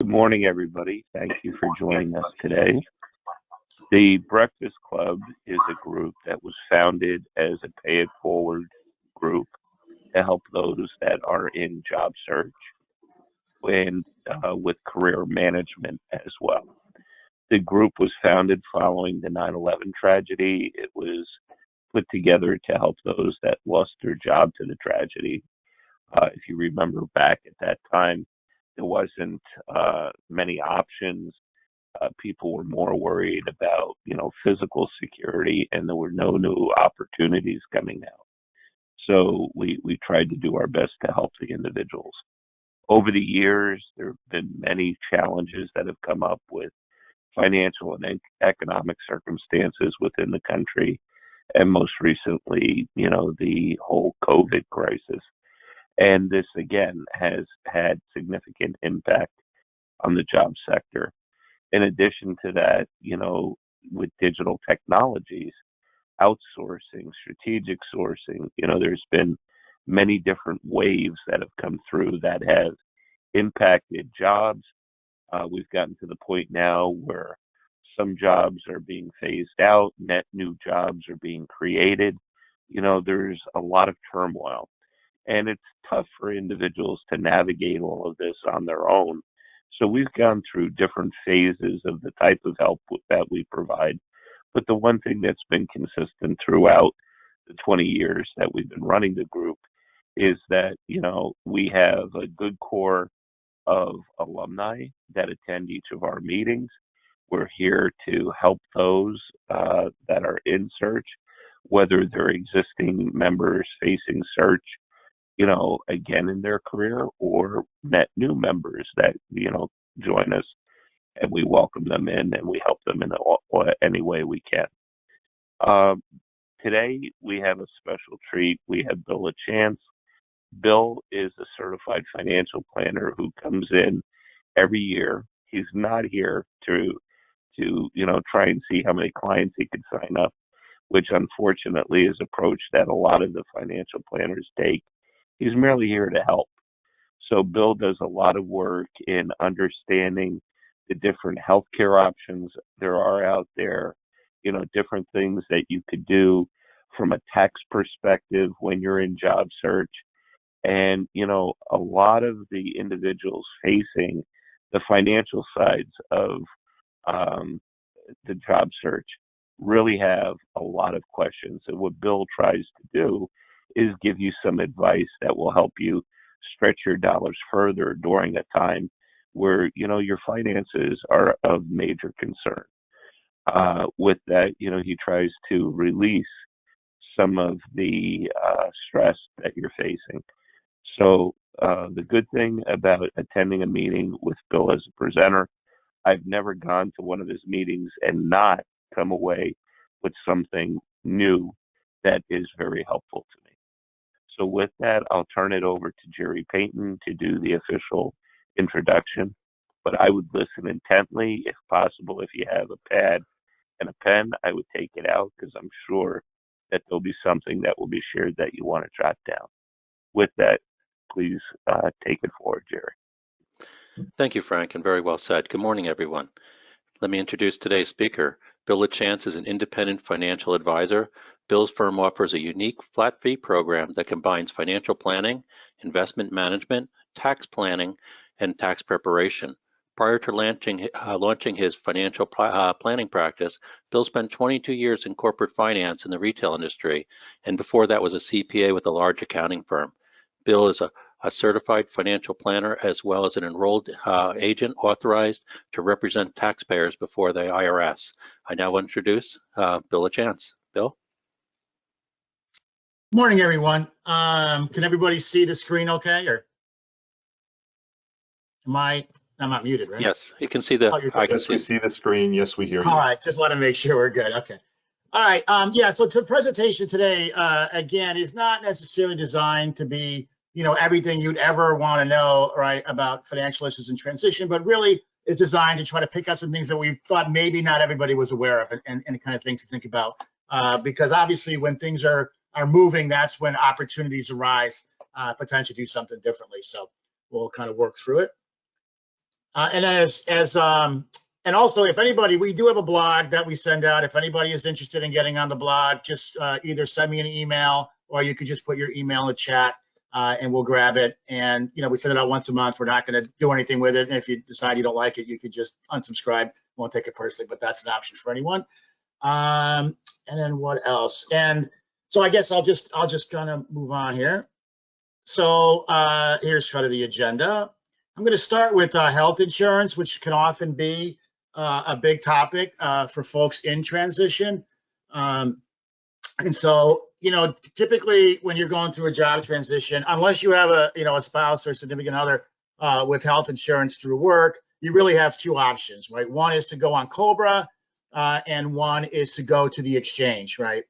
Good morning, everybody. Thank you for joining us today. The Breakfast Club is a group that was founded as a pay it forward group to help those that are in job search and with career management as well. The group was founded following the 9/11 tragedy. It was put together to help those that lost their job to the tragedy. If you remember back at that time, there wasn't many options. People were more worried about, physical security, and there were no new opportunities coming out. So we tried to do our best to help the individuals. Over the years, there have been many challenges that have come up with financial and economic circumstances within the country, and most recently, the whole COVID crisis. And this, again, has had significant impact on the job sector. In addition to that, with digital technologies, outsourcing, strategic sourcing, there's been many different waves that have come through that have impacted jobs. We've gotten to the point now where some jobs are being phased out, net new jobs are being created. There's a lot of turmoil, and it's tough for individuals to navigate all of this on their own. So we've gone through different phases of the type of help that we provide. But the one thing that's been consistent throughout the 20 years that we've been running the group is that, we have a good core of alumni that attend each of our meetings. We're here to help those that are in search, whether they're existing members facing search, again in their career, or net new members that, join us, and we welcome them in and we help them in any way we can. Today, we have a special treat. We have Bill LaChance. Bill is a certified financial planner who comes in every year. He's not here to try and see how many clients he can sign up, which unfortunately is an approach that a lot of the financial planners take. He's merely here to help. So Bill does a lot of work in understanding the different healthcare options there are out there, different things that you could do from a tax perspective when you're in job search. And, a lot of the individuals facing the financial sides of the job search really have a lot of questions. And what Bill tries to do is give you some advice that will help you stretch your dollars further during a time where, your finances are of major concern. With that, he tries to release some of the stress that you're facing. So the good thing about attending a meeting with Bill as a presenter, I've never gone to one of his meetings and not come away with something new that is very helpful to me. So with that, I'll turn it over to Jerry Payton to do the official introduction. But I would listen intently, if possible. If you have a pad and a pen, I would take it out, because I'm sure that there'll be something that will be shared that you want to jot down. With that, please take it forward, Jerry. Thank you, Frank, and very well said. Good morning, everyone. Let me introduce today's speaker. Bill LaChance is an independent financial advisor. Bill's firm offers a unique flat fee program that combines financial planning, investment management, tax planning, and tax preparation. Prior to launching his financial planning practice, Bill spent 22 years in corporate finance in the retail industry, and before that was a CPA with a large accounting firm. Bill is a certified financial planner as well as an enrolled agent authorized to represent taxpayers before the IRS. I now introduce Bill LaChance. Bill? Morning, everyone. Can everybody see the screen okay? Or I'm not muted, right? Yes, you can see the. Yes, we see the screen. Yes, we hear you. All right, just want to make sure we're good. Okay. All right. Yeah. So the presentation today, again, is not necessarily designed to be, everything you'd ever want to know, right, about financial issues in transition, but really is designed to try to pick out some things that we thought maybe not everybody was aware of, and kind of things to think about. Because obviously, when things are moving, that's when opportunities arise, potentially do something differently. So we'll kind of work through it. And and also, if anybody, we do have a blog that we send out. If anybody is interested in getting on the blog, just either send me an email, or you could just put your email in the chat, and we'll grab it. And we send it out once a month. We're not going to do anything with it. And if you decide you don't like it, you could just unsubscribe. Won't take it personally, but that's an option for anyone. And then what else? And so I guess I'll just kind of move on here. So here's kind of the agenda. I'm going to start with health insurance, which can often be a big topic for folks in transition. And so, typically when you're going through a job transition, unless you have a spouse or significant other with health insurance through work, you really have two options, right? One is to go on COBRA, and one is to go to the exchange, right?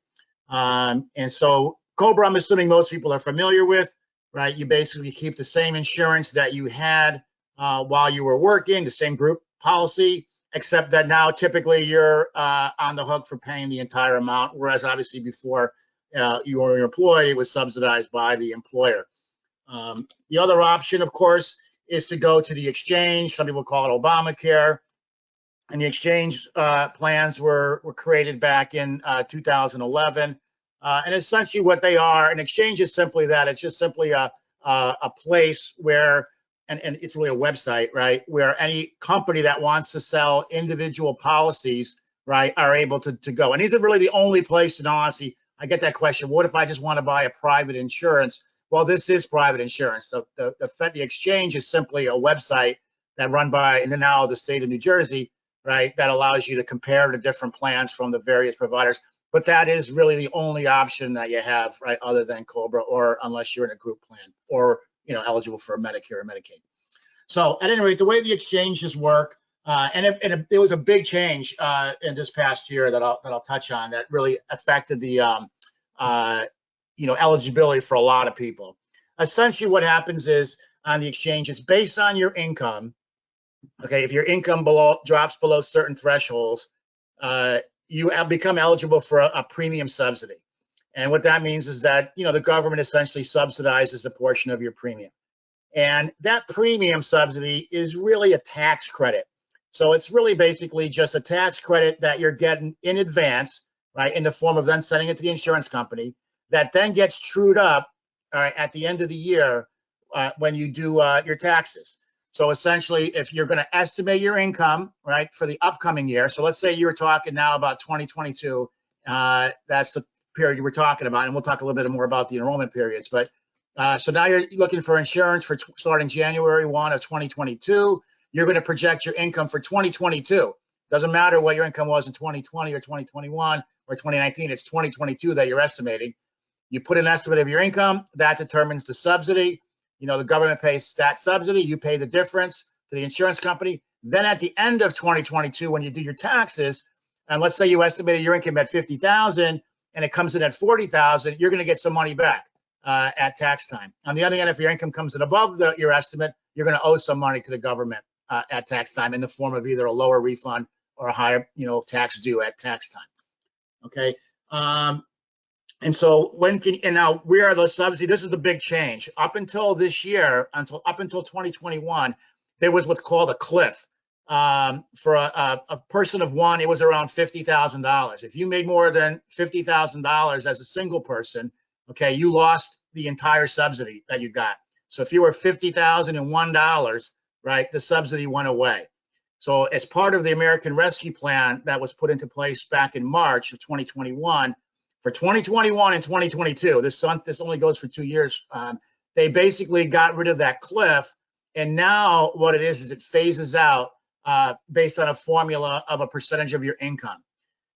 And so COBRA, I'm assuming most people are familiar with, right? You basically keep the same insurance that you had while you were working, the same group policy, except that now typically you're on the hook for paying the entire amount, whereas obviously before you were employed, it was subsidized by the employer. The other option, of course, is to go to the exchange. Some people call it Obamacare. And the exchange plans were created back in 2011. And essentially what they are, an exchange is simply that. It's just simply a place where, and it's really a website, right, where any company that wants to sell individual policies, right, are able to go. And these are really the only place, in all honesty, I get that question, what if I just want to buy a private insurance? Well, this is private insurance. The exchange is simply a website that run by, and now the state of New Jersey, right, that allows you to compare the different plans from the various providers. But that is really the only option that you have, right, other than COBRA, or unless you're in a group plan or eligible for Medicare or Medicaid. So at any rate, the way the exchanges work, and there was a big change in this past year that I'll touch on that really affected the eligibility for a lot of people. Essentially, what happens is on the exchanges, based on your income. Okay, if your income drops below certain thresholds, you become eligible for a premium subsidy. And what that means is that, the government essentially subsidizes a portion of your premium. And that premium subsidy is really a tax credit. So it's really basically just a tax credit that you're getting in advance, right, in the form of then sending it to the insurance company, that then gets trued up at the end of the year when you do your taxes. So essentially, if you're going to estimate your income, right, for the upcoming year, so let's say you were talking now about 2022, that's the period we're talking about, and we'll talk a little bit more about the enrollment periods. But so now you're looking for insurance for starting January 1 of 2022. You're going to project your income for 2022. Doesn't matter what your income was in 2020 or 2021 or 2019. It's 2022 that you're estimating. You put an estimate of your income, that determines the subsidy. The government pays that subsidy, you pay the difference to the insurance company. Then at the end of 2022, when you do your taxes, and let's say you estimated your income at $50,000 and it comes in at $40,000, you're going to get some money back at tax time. On the other hand, if your income comes in above your estimate, you're going to owe some money to the government at tax time in the form of either a lower refund or a higher, tax due at tax time. Okay. And so now where are those subsidies? This is the big change. Up until this year, up until 2021, there was what's called a cliff. For a person of one, it was around $50,000. If you made more than $50,000 as a single person, okay, you lost the entire subsidy that you got. So if you were $50,001, right, the subsidy went away. So as part of the American Rescue Plan that was put into place back in March of 2021, for 2021 and 2022, this only goes for 2 years, they basically got rid of that cliff. And now what it is it phases out based on a formula of a percentage of your income.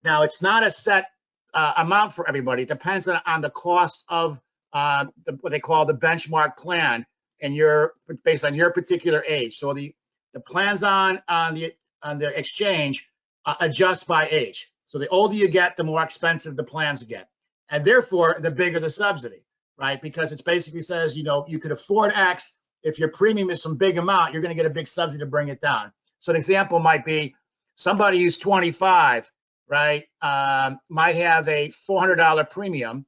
Now, it's not a set amount for everybody. It depends on the cost of what they call the benchmark plan, and based on your particular age. So the plans on the exchange adjust by age. So the older you get, the more expensive the plans get. And therefore, the bigger the subsidy, right? Because it basically says, you could afford X. If your premium is some big amount, you're going to get a big subsidy to bring it down. So an example might be somebody who's 25, right, might have a $400 premium.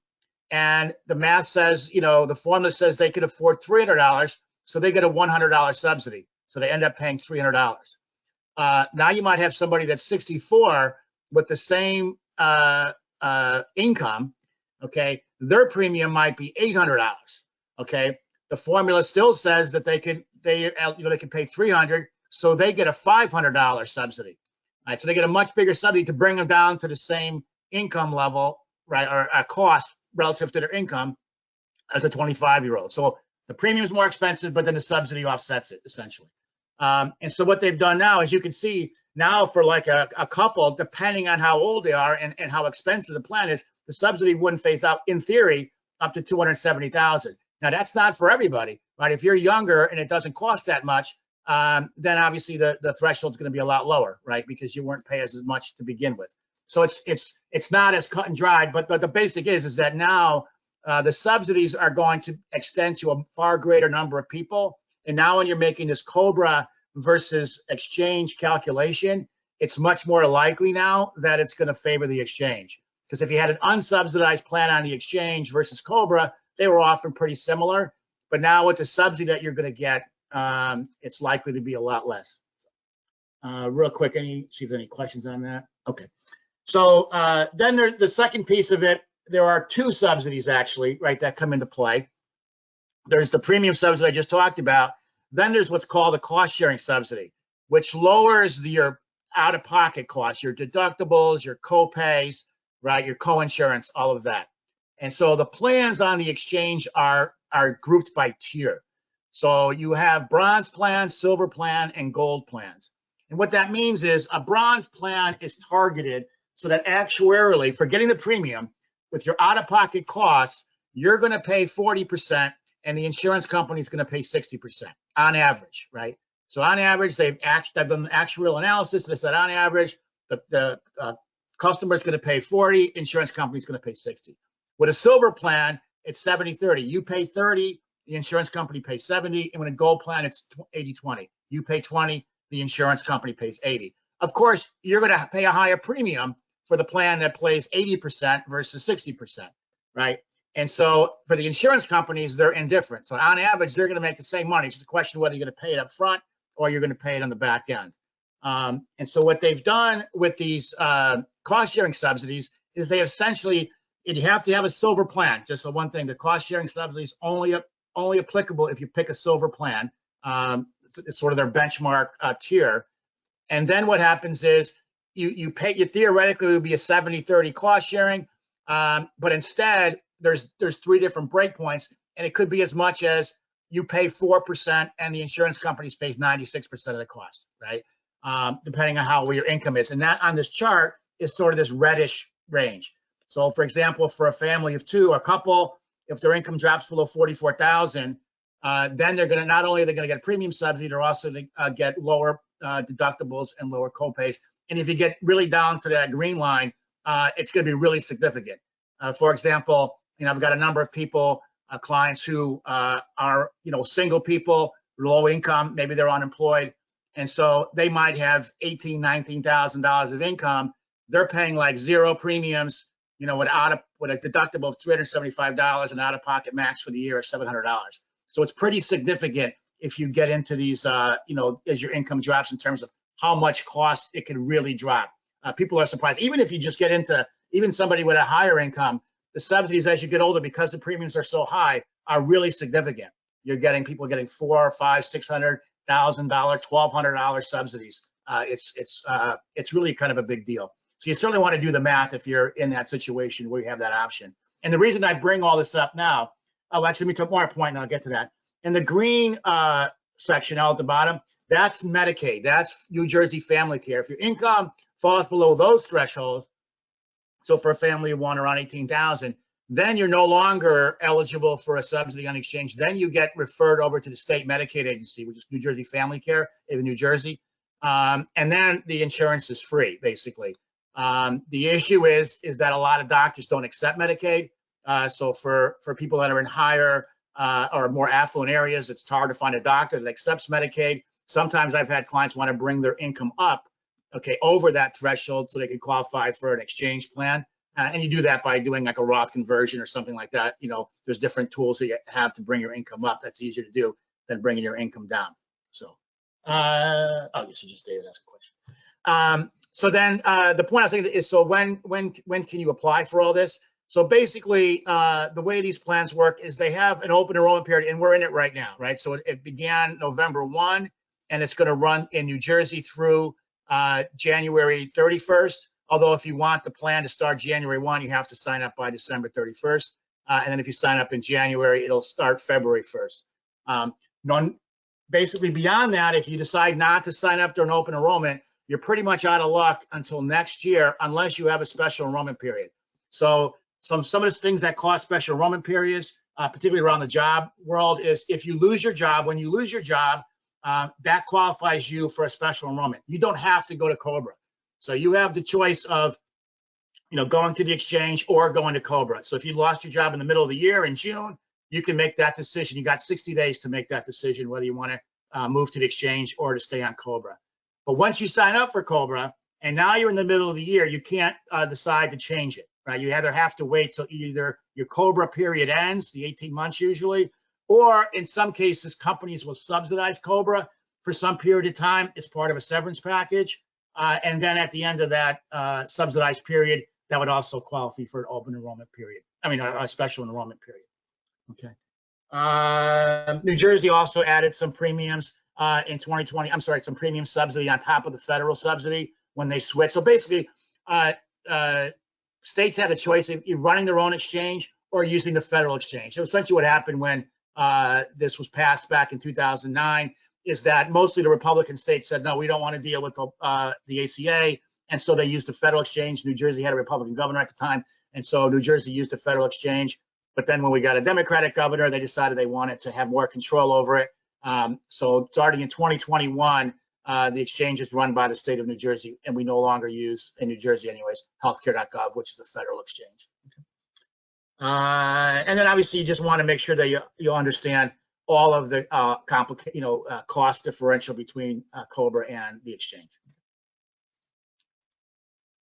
And the math says, the formula says they could afford $300. So they get a $100 subsidy. So they end up paying $300. Now you might have somebody that's 64 with the same income, okay? Their premium might be $800, okay? The formula still says that they can pay $300, so they get a $500 subsidy. All right, so they get a much bigger subsidy to bring them down to the same income level, right, or a cost relative to their income as a 25-year-old. So the premium is more expensive, but then the subsidy offsets it essentially. And so what they've done now, as you can see now, for like a couple, depending on how old they are and how expensive the plan is, the subsidy wouldn't phase out in theory up to $270,000. Now that's not for everybody, right? If you're younger and it doesn't cost that much, then obviously the threshold is going to be a lot lower, right? Because you weren't paying as much to begin with. So it's not as cut and dried, but the basic is that now the subsidies are going to extend to a far greater number of people. And now when you're making this COBRA versus exchange calculation, it's much more likely now that it's going to favor the exchange. Because if you had an unsubsidized plan on the exchange versus COBRA, they were often pretty similar. But now with the subsidy that you're going to get, it's likely to be a lot less. Real quick, see if there's any questions on that. Okay. So then there's the second piece of it. There are two subsidies actually, right, that come into play. There's the premium subsidy I just talked about. Then there's what's called the cost sharing subsidy, which lowers your out-of-pocket costs, your deductibles, your co-pays, right, your co-insurance, all of that. And so the plans on the exchange are grouped by tier. So you have bronze plan, silver plan, and gold plans. And what that means is a bronze plan is targeted so that actuarially, for getting the premium, with your out-of-pocket costs, you're going to pay 40%, and the insurance company is going to pay 60% on average, right? So on average, they've done actuarial analysis. They said on average, the customer is going to pay 40, insurance company is going to pay 60. With a silver plan, it's 70-30. You pay 30, the insurance company pays 70, and with a gold plan, it's 80-20. You pay 20, the insurance company pays 80. Of course, you're going to pay a higher premium for the plan that pays 80% versus 60%, right? And so for the insurance companies, they're indifferent. So on average, they're going to make the same money. It's just a question of whether you're going to pay it up front or you're going to pay it on the back end. And so what they've done with these cost sharing subsidies is they essentially, you have to have a silver plan. Just so one thing, the cost sharing subsidies only applicable if you pick a silver plan. It's sort of their benchmark tier. And then what happens is you theoretically would be a 70-30 cost sharing, but instead there's three different breakpoints, and it could be as much as you pay 4% and the insurance company pays 96% of the cost, right? Depending on how your income is. And that on this chart is sort of this reddish range. So for example, for a family of two, a couple, if their income drops below 44,000, then they're going to, not only are they going to get a premium subsidy, they're also going to get lower deductibles and lower copays. And if you get really down to that green line, it's going to be really significant. For example, I've got a number of people, clients who are, single people, low income, maybe they're unemployed. And so they might have $18,000, $19,000 of income. They're paying like zero premiums, with a deductible of $375 and out-of-pocket max for the year of $700. So it's pretty significant if you get into these, as your income drops in terms of how much cost it can really drop. People are surprised. Even if you just get into, even somebody with a higher income, the subsidies as you get older, because the premiums are so high, are really significant. You're getting people getting $400,000, $500,000, $600,000, $1,200 subsidies. It's really kind of a big deal. So you certainly want to do the math if you're in that situation where you have that option. And the reason I bring all this up now, actually, let me take more point and I'll get to that. In the green section out at the bottom, that's Medicaid. That's New Jersey family care. If your income falls below those thresholds, so for a family of one around 18,000, then you're no longer eligible for a subsidy on exchange. Then you get referred over to the state Medicaid agency, which is New Jersey Family Care in New Jersey. And then the insurance is free, basically. The issue is that a lot of doctors don't accept Medicaid. So for people that are in higher or more affluent areas, it's hard to find a doctor that accepts Medicaid. Sometimes I've had clients want to bring their income up, over that threshold so they can qualify for an exchange plan. And you do that by doing like a Roth conversion or something like that. There's different tools that you have to bring your income up. That's easier to do than bringing your income down. So Oh, yes, you just David asked a question. So then the point I was thinking is, so when can you apply for all this? So basically, the way these plans work is they have an open enrollment period, and we're in it right now, right? So it began November 1, and it's going to run in New Jersey through January 31st. Although if you want the plan to start January 1, you have to sign up by December 31st. And then if you sign up in January, it'll start February 1st. Basically, beyond that, if you decide not to sign up during open enrollment, you're pretty much out of luck until next year, unless you have a special enrollment period. So some of the things that cause special enrollment periods, particularly around the job world, is if you lose your job, when you lose your job, that qualifies you for a special enrollment. You don't have to go to COBRA. So you have the choice of, going to the exchange or going to COBRA. So if you lost your job in the middle of the year in June, you can make that decision. You got 60 days to make that decision, whether you want to move to the exchange or to stay on COBRA. But once you sign up for COBRA, and now you're in the middle of the year, you can't decide to change it, right? You either have to wait till either your COBRA period ends, the 18 months usually, or in some cases, companies will subsidize COBRA for some period of time as part of a severance package. And then at the end of that subsidized period, that would also qualify for an open enrollment period. A special enrollment period. Okay. New Jersey also added some premiums in 2020. I'm sorry, some premium subsidy on top of the federal subsidy when they switched. So basically, states had a choice of running their own exchange or using the federal exchange. So essentially what happened when this was passed back in 2009 is that mostly the Republican states said, no, we don't want to deal with the ACA. And so they used the federal exchange. New Jersey had a Republican governor at the time. And so New Jersey used the federal exchange. But then when we got a Democratic governor, they decided they wanted to have more control over it. So starting in 2021, the exchange is run by the state of New Jersey, and we no longer use, in New Jersey anyways, healthcare.gov, which is a federal exchange. And then obviously you just want to make sure that you understand all of the cost differential between COBRA and the exchange.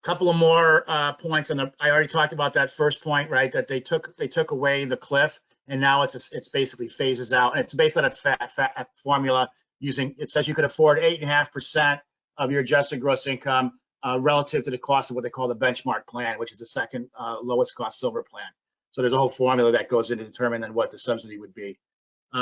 Couple of more points, and I already talked about that first point, right? That they took away the cliff, and now it's basically phases out, and it's based on a formula using, it says you could afford 8.5% of your adjusted gross income relative to the cost of what they call the benchmark plan, which is the second lowest cost silver plan. So there's a whole formula that goes in to determine then what the subsidy would be.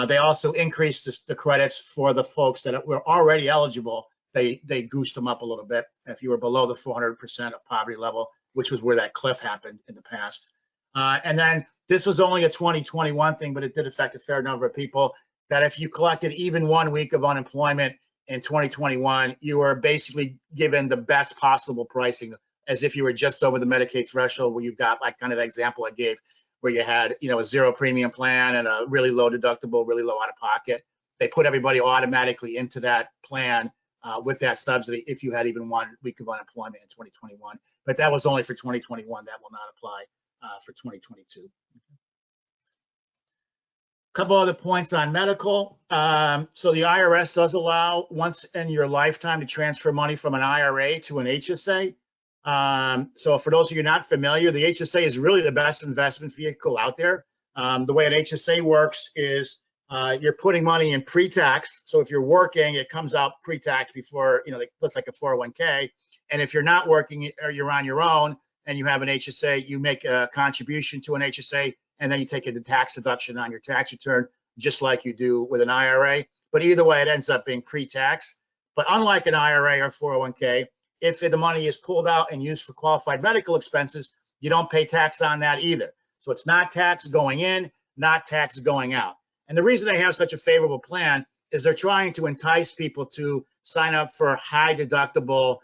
They also increased the credits for the folks that were already eligible. They goosed them up a little bit if you were below the 400% of poverty level, which was where that cliff happened in the past. And then this was only a 2021 thing, but it did affect a fair number of people, that if you collected even 1 week of unemployment in 2021, you were basically given the best possible pricing, as if you were just over the Medicaid threshold, where you've got like kind of the example I gave, where you had, a zero premium plan and a really low deductible, really low out of pocket. They put everybody automatically into that plan with that subsidy if you had even 1 week of unemployment in 2021. But that was only for 2021. That will not apply for 2022. A couple other points on medical. So the IRS does allow once in your lifetime to transfer money from an IRA to an HSA. So for those of you not familiar, the HSA is really the best investment vehicle out there. The way an HSA works is you're putting money in pre-tax. So if you're working, it comes out pre-tax before, just like a 401k. And if you're not working or you're on your own and you have an HSA, you make a contribution to an HSA, and then you take a tax deduction on your tax return, just like you do with an IRA. But either way, it ends up being pre-tax. But unlike an IRA or 401k, if the money is pulled out and used for qualified medical expenses, you don't pay tax on that either. So it's not tax going in, not tax going out. And the reason they have such a favorable plan is they're trying to entice people to sign up for high deductible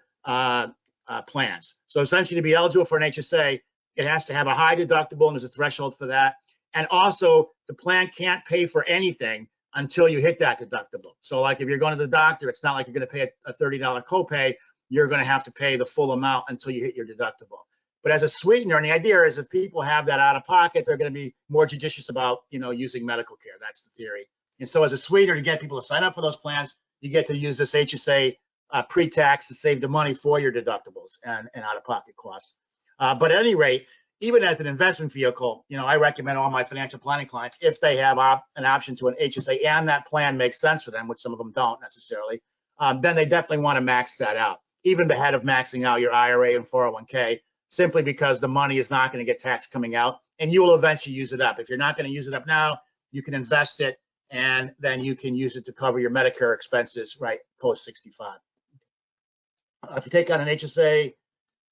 plans. So essentially, to be eligible for an HSA, it has to have a high deductible, and there's a threshold for that. And also, the plan can't pay for anything until you hit that deductible. So like if you're going to the doctor, it's not like you're going to pay a $30 copay. You're going to have to pay the full amount until you hit your deductible. But as a sweetener, and the idea is if people have that out of pocket, they're going to be more judicious about, using medical care. That's the theory. And so as a sweetener to get people to sign up for those plans, you get to use this HSA pre-tax to save the money for your deductibles and out-of-pocket costs. But at any rate, even as an investment vehicle, I recommend all my financial planning clients, if they have an option to an HSA and that plan makes sense for them, which some of them don't necessarily, then they definitely want to max that out, even ahead of maxing out your IRA and 401k, simply because the money is not going to get taxed coming out, and you will eventually use it up. If you're not going to use it up now, you can invest it, and then you can use it to cover your Medicare expenses, right, post 65. If you take out an HSA,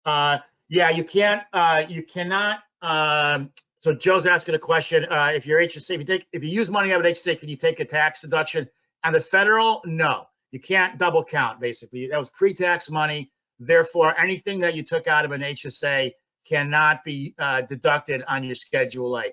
yeah, you can't, you cannot. So Joe's asking a question. If your HSA, if you use money out of an HSA, can you take a tax deduction? On the federal, no, you can't double count. Basically, that was pre-tax money. Therefore, anything that you took out of an HSA cannot be deducted on your Schedule A.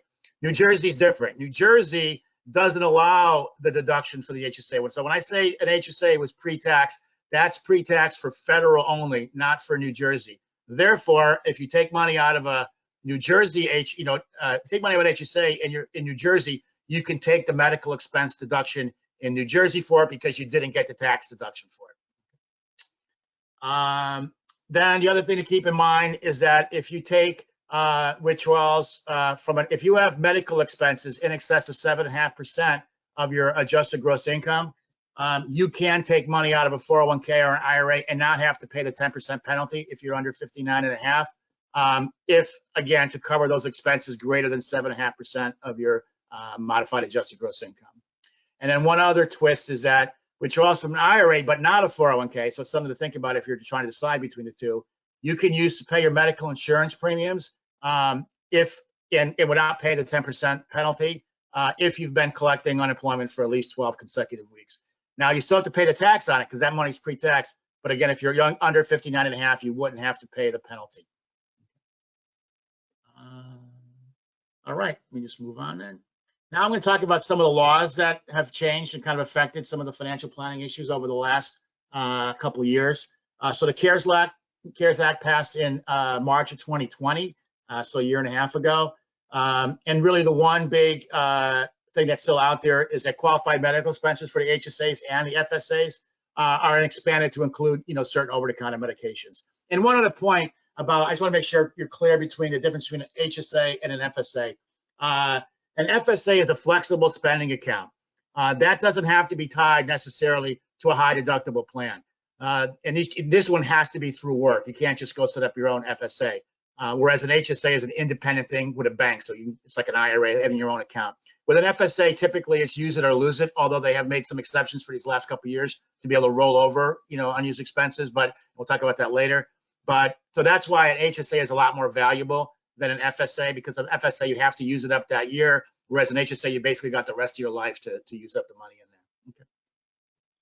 New Jersey is different. New Jersey doesn't allow the deduction for the HSA. So when I say an HSA was pre-tax, that's pre-tax for federal only, not for New Jersey. Therefore, if you take money out of a New Jersey, take money out of an HSA and you're in New Jersey, you can take the medical expense deduction in New Jersey for it because you didn't get the tax deduction for it. Then the other thing to keep in mind is that if you take withdrawals if you have medical expenses in excess of 7.5% of your adjusted gross income, you can take money out of a 401k or an IRA and not have to pay the 10% penalty if you're under 59.5. If, again, to cover those expenses greater than 7.5% of your modified adjusted gross income. And then one other twist is that withdrawals from an IRA, but not a 401k, so it's something to think about if you're trying to decide between the two, you can use to pay your medical insurance premiums and it would not pay the 10% penalty if you've been collecting unemployment for at least 12 consecutive weeks. Now, you still have to pay the tax on it because that money's pre-tax. But again, if you're young, under 59.5, you wouldn't have to pay the penalty. All right, let me just move on then. Now I'm going to talk about some of the laws that have changed and kind of affected some of the financial planning issues over the last couple of years. So the CARES Act passed in March of 2020, so a year and a half ago. And really the one big thing that's still out there is that qualified medical expenses for the HSAs and the FSAs are expanded to include, certain over-the-counter medications. And one other point about, I just want to make sure you're clear between the difference between an HSA and an FSA. An FSA is a flexible spending account. That doesn't have to be tied necessarily to a high deductible plan. And this one has to be through work. You can't just go set up your own FSA. Whereas an HSA is an independent thing with a bank, so it's like an IRA having your own account. With an FSA, typically it's use it or lose it, although they have made some exceptions for these last couple of years to be able to roll over, unused expenses, but we'll talk about that later. But so that's why an HSA is a lot more valuable than an FSA, because an FSA, you have to use it up that year, whereas an HSA, you basically got the rest of your life to use up the money in there. Okay.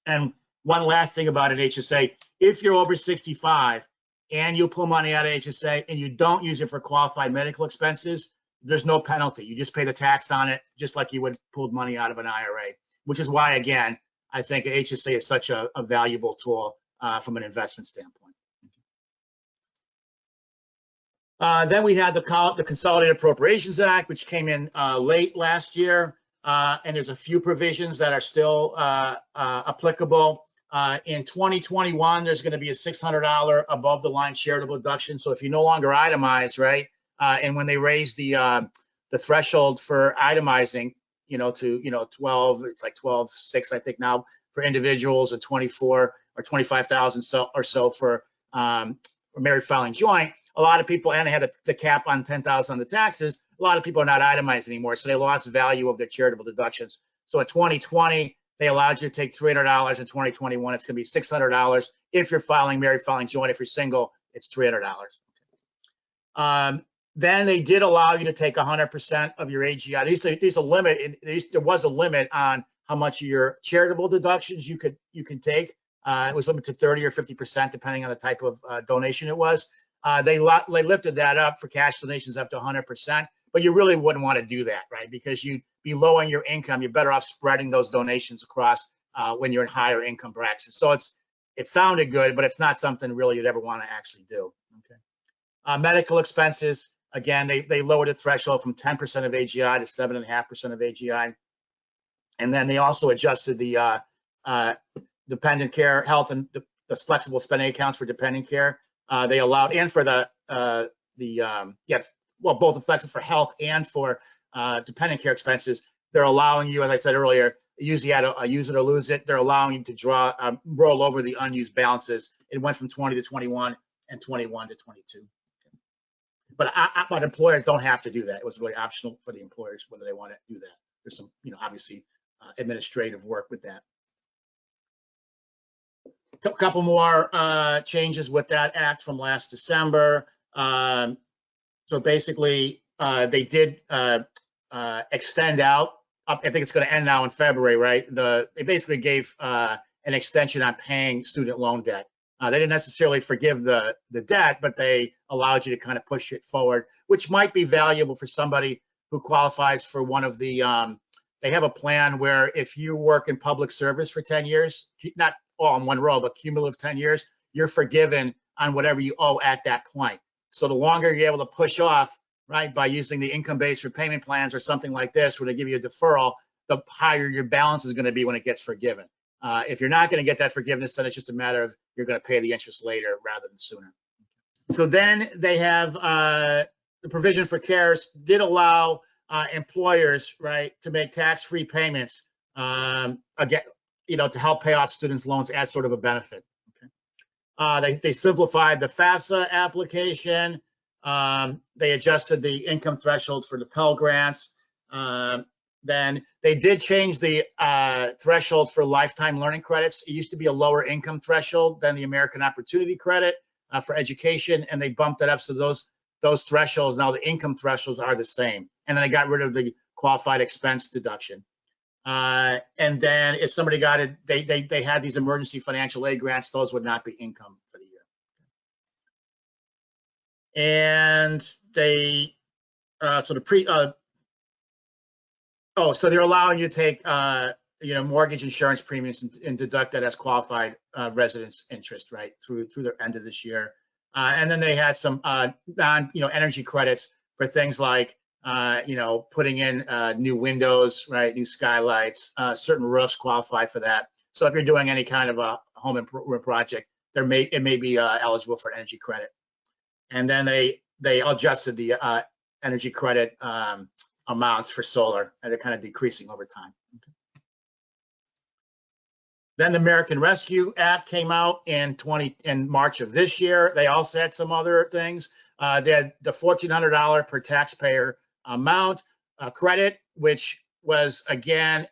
And one last thing about an HSA, if you're over 65 and you pull money out of HSA and you don't use it for qualified medical expenses, there's no penalty. You just pay the tax on it, just like you would pull money out of an IRA, which is why, again, I think an HSA is such a valuable tool from an investment standpoint. Then we had the Consolidated Appropriations Act, which came in late last year, and there's a few provisions that are still applicable. In 2021, there's going to be a $600 above the line charitable deduction. So if you no longer itemize, right, and when they raise the threshold for itemizing, to 12, it's like 12.6, I think now for individuals, and 24 or 25,000 or so for married filing joint. A lot of people, and they had the cap on 10,000 on the taxes. A lot of people are not itemized anymore, so they lost value of their charitable deductions. So in 2020, they allowed you to take $300. In 2021, it's going to be $600 if you're married filing joint. If you're single, it's $300. Then they did allow you to take 100% of your AGI. There was a limit on how much of your charitable deductions you can take. It was limited to 30 or 50%, depending on the type of donation it was. They lifted that up for cash donations up to 100%, but you really wouldn't want to do that, right? Because you'd be lowering your income. You're better off spreading those donations across when you're in higher income brackets. So it sounded good, but it's not something really you'd ever want to actually do. Okay. Medical expenses, again, they lowered the threshold from 10% of AGI to 7.5% of AGI, and then they also adjusted the dependent care, health, and the flexible spending accounts for dependent care. They allowed, and for both the flexible for health and for dependent care expenses, they're allowing you, as I said earlier, usually had a use it or lose it. They're allowing you to draw, roll over the unused balances. It went from 20 to 21 and 21 to 22. But employers don't have to do that. It was really optional for the employers whether they want to do that. There's some, obviously administrative work with that. A couple more changes with that act from last December. So basically, they did extend out. I think it's going to end now in February, right? They basically gave an extension on paying student loan debt. They didn't necessarily forgive the debt, but they allowed you to kind of push it forward, which might be valuable for somebody who qualifies for one of the, they have a plan where if you work in public service for 10 years, not all in one row, but cumulative 10 years, you're forgiven on whatever you owe at that point. So the longer you're able to push off, right, by using the income-based repayment plans or something like this, where they give you a deferral, the higher your balance is going to be when it gets forgiven. If you're not going to get that forgiveness, then it's just a matter of you're going to pay the interest later rather than sooner. So then they have the provision for CARES did allow employers, right, to make tax-free payments again, to help pay off students' loans as sort of a benefit. Okay. They simplified the FAFSA application. They adjusted the income thresholds for the Pell Grants. Then they did change the threshold for lifetime learning credits. It used to be a lower income threshold than the American Opportunity Credit for education, and they bumped it up so those thresholds, now the income thresholds are the same. And then they got rid of the qualified expense deduction. And then if somebody got it, they had these emergency financial aid grants, those would not be income for the year. And they, so they're allowing you to take, mortgage insurance premiums and deduct that as qualified residence interest, right, through the end of this year. And then they had some energy credits for things like, putting in new windows, right, new skylights, certain roofs qualify for that. So if you're doing any kind of a home improvement project, it may be eligible for energy credit. And then they adjusted the energy credit amounts for solar, and they're kind of decreasing over time. Okay. Then the American Rescue Act came out in March of this year. They also had some other things. They had the $1,400 per taxpayer amount credit, which was, again,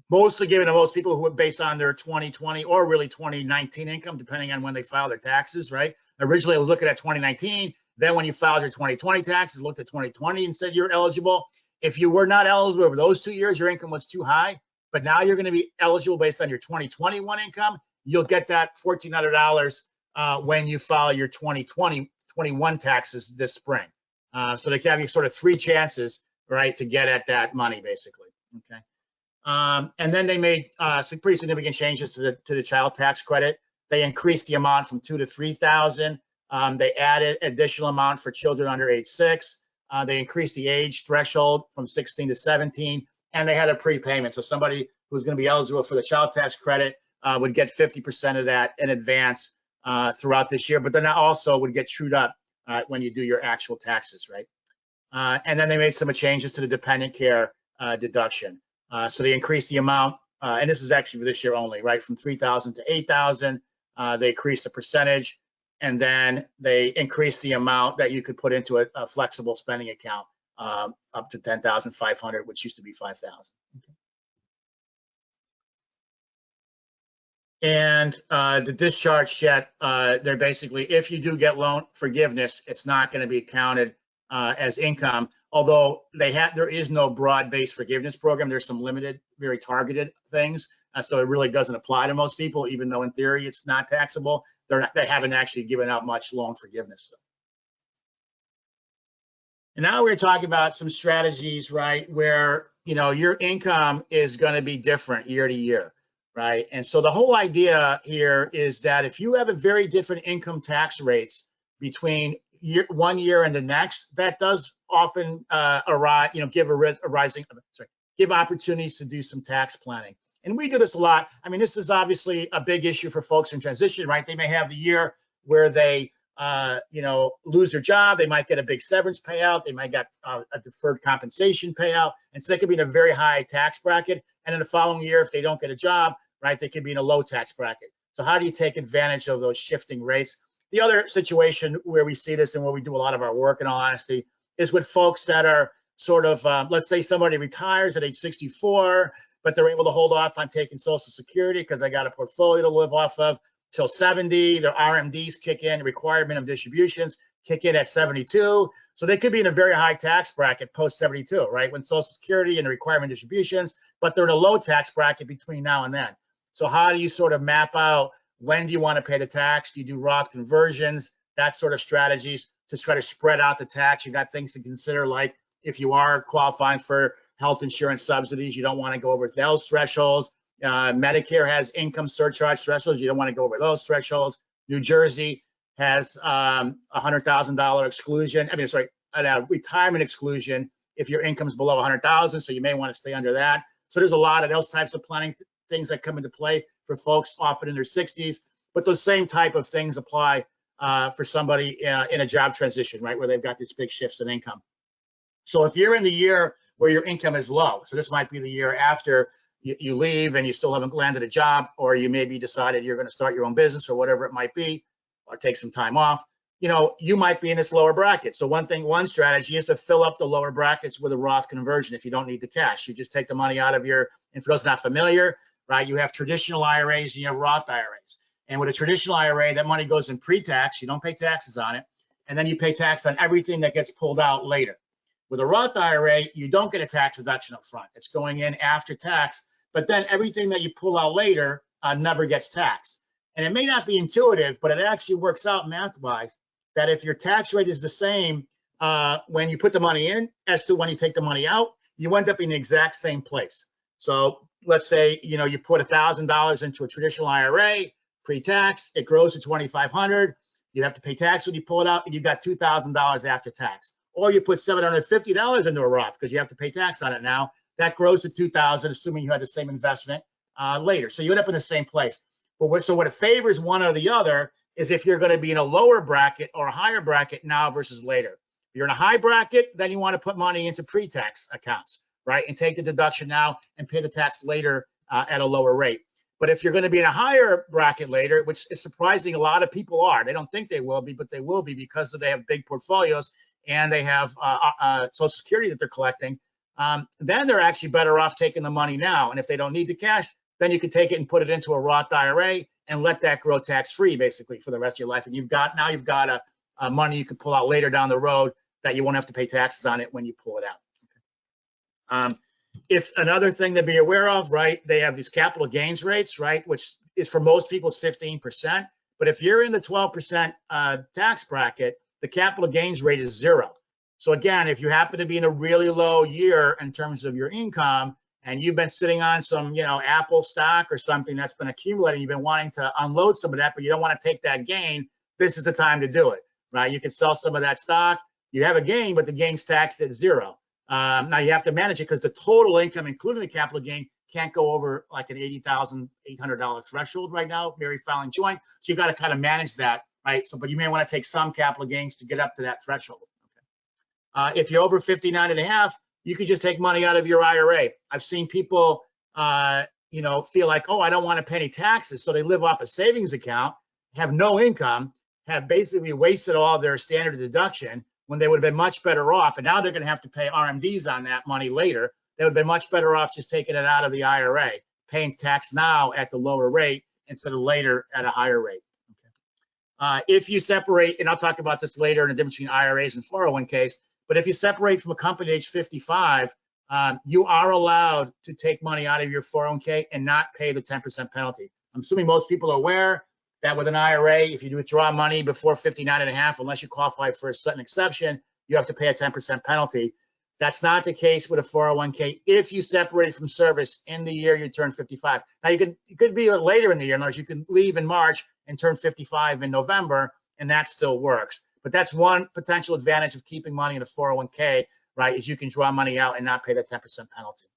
mostly given to most people who were based on their 2020 or really 2019 income, depending on when they filed their taxes, right? Originally, I was looking at 2019. Then when you filed your 2020 taxes, looked at 2020 and said you're eligible. If you were not eligible over those 2 years, your income was too high. But now you're going to be eligible based on your 2021 income. You'll get that $1,400 when you file your 2021 taxes this spring. So they have you sort of 3 chances, right, to get at that money, basically. Okay. And then they made some pretty significant changes to the child tax credit. They increased the amount from $2,000 to $3,000. They added additional amount for children under age 6. They increased the age threshold from 16 to 17, and they had a prepayment. So somebody who's going to be eligible for the child tax credit would get 50% of that in advance throughout this year, but then that also would get trued up when you do your actual taxes, right? And then they made some changes to the dependent care deduction. So they increased the amount, and this is actually for this year only, right, from $3,000 to $8,000. They increased the percentage. And then they increased the amount that you could put into a flexible spending account up to $10,500, which used to be $5,000. Okay. And the discharge check, they're basically, if you do get loan forgiveness, it's not going to be counted as income. Although there is no broad-based forgiveness program. There's some limited, very targeted things. So it really doesn't apply to most people, even though in theory it's not taxable. They haven't actually given out much loan forgiveness. So. And now we're talking about some strategies, right, where your income is going to be different year to year, right? And so the whole idea here is that if you have a very different income tax rates between one year and the next, that does often give opportunities to do some tax planning. And we do this a lot. I mean, this is obviously a big issue for folks in transition, right? They may have the year where they lose their job. They might get a big severance payout. They might get a deferred compensation payout. And so they could be in a very high tax bracket. And in the following year, if they don't get a job, right, they could be in a low tax bracket. So how do you take advantage of those shifting rates? The other situation where we see this and where we do a lot of our work, in all honesty, is with folks that are sort of, let's say somebody retires at age 64, but they're able to hold off on taking Social Security because they got a portfolio to live off of till 70. Their RMDs kick in, required minimum distributions kick in at 72. So they could be in a very high tax bracket post 72, right? When Social Security and the requirement distributions, but they're in a low tax bracket between now and then. So how do you sort of map out when do you want to pay the tax? Do you do Roth conversions? That sort of strategies to try to spread out the tax. You got things to consider, like if you are qualifying for health insurance subsidies, you don't want to go over those thresholds. Medicare has income surcharge thresholds. You don't want to go over those thresholds. New Jersey has $100,000 exclusion. A retirement exclusion if your income's below 100,000. So you may want to stay under that. So there's a lot of those types of planning things that come into play for folks often in their 60s. But those same type of things apply for somebody in a job transition, right, where they've got these big shifts in income. So if you're in the year where your income is low, so this might be the year after you leave and you still haven't landed a job, or you maybe decided you're going to start your own business or whatever it might be, or take some time off, you might be in this lower bracket. So one strategy is to fill up the lower brackets with a Roth conversion if you don't need the cash. You just take the money out of your, and for those not familiar, right, you have traditional IRAs and you have Roth IRAs. And with a traditional IRA, that money goes in pre-tax, you don't pay taxes on it, and then you pay tax on everything that gets pulled out later. With a Roth IRA, you don't get a tax deduction up front. It's going in after tax, but then everything that you pull out later never gets taxed. And it may not be intuitive, but it actually works out math-wise that if your tax rate is the same when you put the money in as to when you take the money out, you end up in the exact same place. So let's say, you put $1,000 into a traditional IRA, pre-tax, it grows to $2,500. You have to pay tax when you pull it out, and you've got $2,000 after tax. Or you put $750 into a Roth because you have to pay tax on it now. That grows to $2,000, assuming you had the same investment later. So you end up in the same place. But what it favors one or the other is if you're going to be in a lower bracket or a higher bracket now versus later. If you're in a high bracket, then you want to put money into pre-tax accounts, right, and take the deduction now and pay the tax later at a lower rate. But if you're going to be in a higher bracket later, which is surprising, a lot of people are. They don't think they will be, but they will be because they have big portfolios and they have Social Security that they're collecting. Then they're actually better off taking the money now. And if they don't need the cash, then you can take it and put it into a Roth IRA and let that grow tax-free, basically, for the rest of your life. And you've got a money you can pull out later down the road that you won't have to pay taxes on it when you pull it out. If another thing to be aware of, right, they have these capital gains rates, right, which is for most people is 15%. But if you're in the 12% tax bracket, the capital gains rate is 0. So again, if you happen to be in a really low year in terms of your income, and you've been sitting on some, Apple stock or something that's been accumulating, you've been wanting to unload some of that, but you don't want to take that gain, this is the time to do it, right? You can sell some of that stock. You have a gain, but the gain's taxed at 0. Now you have to manage it because the total income, including the capital gain, can't go over like an $80,800 threshold right now, Mary filing joint. So you've got to kind of manage that, right? So, but you may want to take some capital gains to get up to that threshold. Okay. If you're over 59.5, you could just take money out of your IRA. I've seen people, feel like, oh, I don't want to pay any taxes. So they live off a savings account, have no income, have basically wasted all their standard deduction when they would have been much better off. And now they're going to have to pay RMDs on that money later. They would have been much better off just taking it out of the IRA, paying tax now at the lower rate instead of later at a higher rate. Okay. If you separate, and I'll talk about this later in the difference between IRAs and 401ks, but if you separate from a company at age 55, you are allowed to take money out of your 401k and not pay the 10% penalty. I'm assuming most people are aware that with an IRA, if you withdraw money before 59.5, unless you qualify for a certain exception, you have to pay a 10% penalty. That's not the case with a 401k if you separate from service in the year you turn 55. Now, it could be later in the year. In other words, you can leave in March and turn 55 in November, and that still works. But that's one potential advantage of keeping money in a 401k, right, is you can draw money out and not pay that 10% penalty.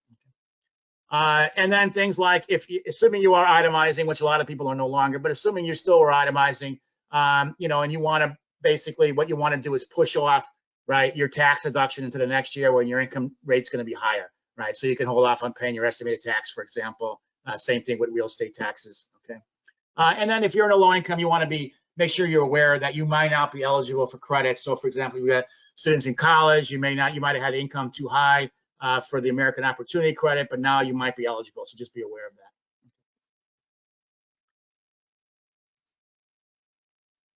And then things like, assuming you are itemizing, which a lot of people are no longer, but assuming you still are itemizing, and you want to basically what you want to do is push off, right, your tax deduction into the next year when your income rate's going to be higher, right? So you can hold off on paying your estimated tax, for example. Same thing with real estate taxes, okay? And then if you're in a low income, you want to make sure you're aware that you might not be eligible for credit. So for example, you got students in college, you might have had income too high for the American Opportunity Credit, but now you might be eligible. So just be aware of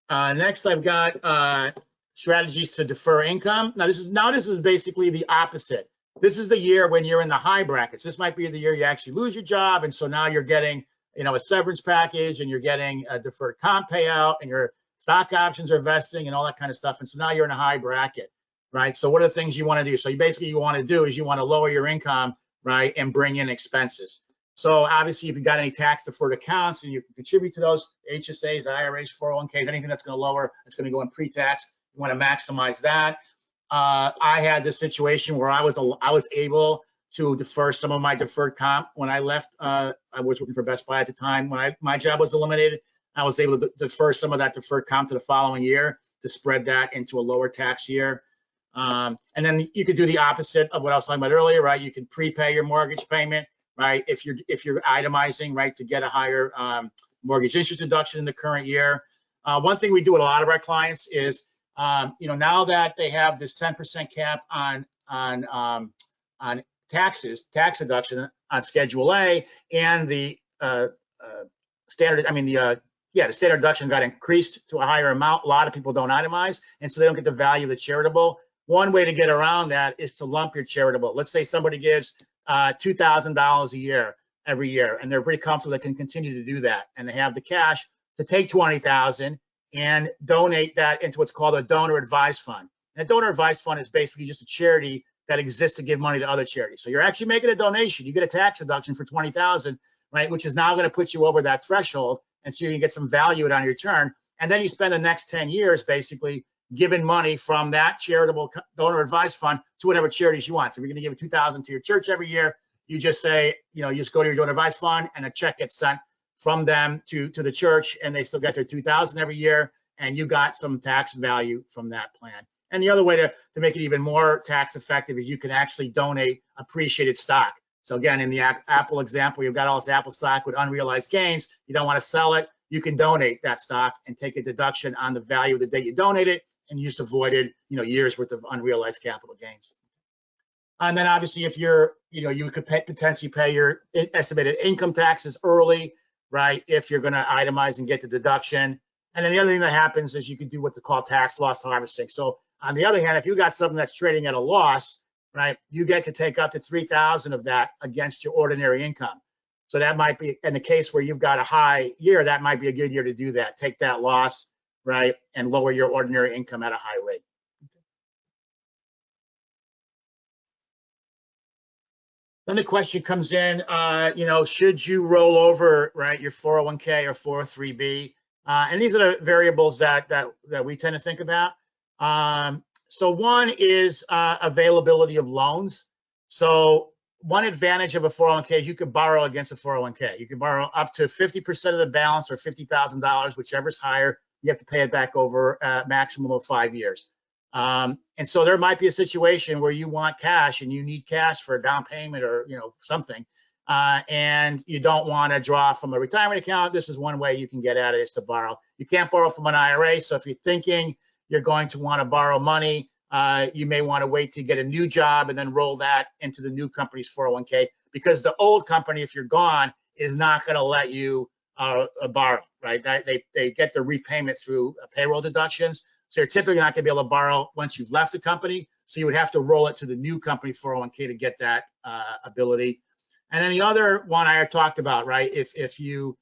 that. Next, I've got strategies to defer income. Now this is basically the opposite. This is the year when you're in the high brackets. This might be the year you actually lose your job, and so now you're getting, a severance package, and you're getting a deferred comp payout, and your stock options are vesting, and all that kind of stuff. And so now you're in a high bracket, right? So what are the things you want to do? So you want to lower your income, right, and bring in expenses. So obviously, if you've got any tax deferred accounts and you can contribute to those, HSAs, IRAs, 401ks, anything that's going to lower, it's going to go in pre-tax. You want to maximize that. I had this situation where I was able to defer some of my deferred comp when I left. I was working for Best Buy at the time. When my job was eliminated, I was able to defer some of that deferred comp to the following year to spread that into a lower tax year. And then you could do the opposite of what I was talking about earlier, right? You can prepay your mortgage payment, right? If you're itemizing, right, to get a higher mortgage interest deduction in the current year. One thing we do with a lot of our clients is, now that they have this 10% cap on taxes, tax deduction on Schedule A, and the standard deduction got increased to a higher amount. A lot of people don't itemize, and so they don't get the value of the charitable. One way to get around that is to lump your charitable. Let's say somebody gives $2,000 a year every year, and they're pretty comfortable they can continue to do that, and they have the cash to take $20,000 and donate that into what's called a donor advised fund. And a donor advised fund is basically just a charity that exists to give money to other charities. So you're actually making a donation. You get a tax deduction for $20,000, right, which is now going to put you over that threshold, and so you can get some value on your return. And then you spend the next 10 years basically giving money from that charitable donor advised fund to whatever charities you want. So if you're going to give $2,000 to your church every year, you just say, you just go to your donor advised fund, and a check gets sent from them to the church, and they still get their $2,000 every year, and you got some tax value from that plan. And the other way to make it even more tax effective is you can actually donate appreciated stock. So again, in the Apple example, you've got all this Apple stock with unrealized gains. You don't want to sell it. You can donate that stock and take a deduction on the value of the day you donate it, and you just avoided, years worth of unrealized capital gains. And then obviously, if you could potentially pay your estimated income taxes early, right, if you're going to itemize and get the deduction. And then the other thing that happens is you can do what's called tax loss harvesting. So on the other hand, if you got something that's trading at a loss, right, you get to take up to $3,000 of that against your ordinary income. So that might be, in the case where you've got a high year, that might be a good year to do that. Take that loss, right, and lower your ordinary income at a high rate. Then the question comes in, should you roll over, right, your 401k or 403b? And these are the variables that we tend to think about. So one is availability of loans. So one advantage of a 401k is you could borrow against a 401k. You can borrow up to 50% of the balance or $50,000, whichever's higher. You have to pay it back over a maximum of 5 years. And so there might be a situation where you want cash and you need cash for a down payment or something, and you don't want to draw from a retirement account. This is one way you can get at it, is to borrow. You can't borrow from an IRA. So if you're thinking you're going to want to borrow money, you may want to wait to get a new job and then roll that into the new company's 401k, because the old company, if you're gone, is not going to let you borrow, right? They get the repayment through payroll deductions. So you're typically not going to be able to borrow once you've left the company. So you would have to roll it to the new company 401k to get that ability. And then the other one I talked about, right? If you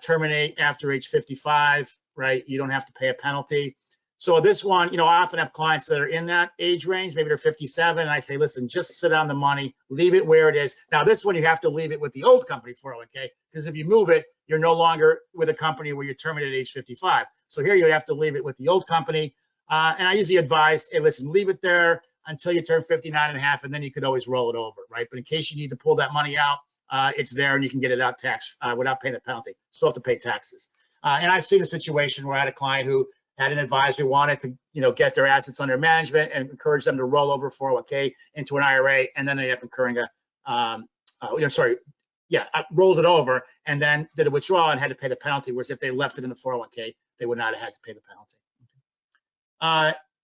terminate after age 55, right, you don't have to pay a penalty. So this one, I often have clients that are in that age range, maybe they're 57, and I say, listen, just sit on the money, leave it where it is. Now, this one, you have to leave it with the old company 401k, because if you move it, you're no longer with a company where you're terminated at age 55. So here you would have to leave it with the old company. And I usually advise, hey, listen, leave it there until you turn 59 and a half, and then you could always roll it over, right? But in case you need to pull that money out, it's there and you can get it out tax without paying the penalty. Still have to pay taxes. And I've seen a situation where I had a client who had an advisor who wanted to, get their assets under management and encourage them to roll over 401k into an IRA, and then they ended up incurring rolled it over and then did a withdrawal and had to pay the penalty. Whereas if they left it in the 401k, they would not have had to pay the penalty.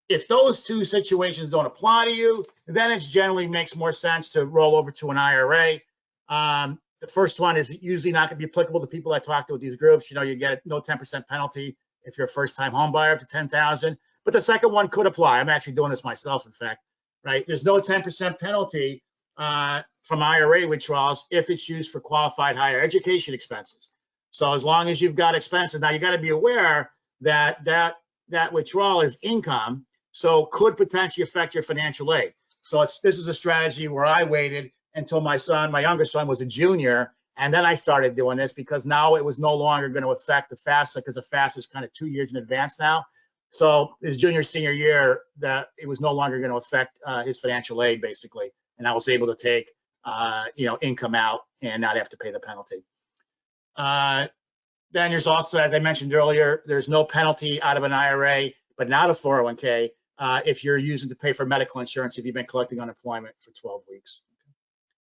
If those two situations don't apply to you, then it generally makes more sense to roll over to an IRA. The first one is usually not going to be applicable to people I talk to with these groups. You get no 10% penalty if you're a first-time home buyer up to $10,000. But the second one could apply. I'm actually doing this myself, in fact. Right? There's no 10% penalty from IRA withdrawals if it's used for qualified higher education expenses. So as long as you've got expenses, now you got to be aware that that withdrawal is income, so could potentially affect your financial aid. So this is a strategy where I waited until my younger son was a junior, and then I started doing this because now it was no longer going to affect the FAFSA, because the FAFSA is kind of 2 years in advance now. So his junior, senior year, that it was no longer going to affect his financial aid, basically. And I was able to take, income out and not have to pay the penalty. Then there's also, as I mentioned earlier, there's no penalty out of an IRA, but not a 401k, if you're using to pay for medical insurance if you've been collecting unemployment for 12 weeks.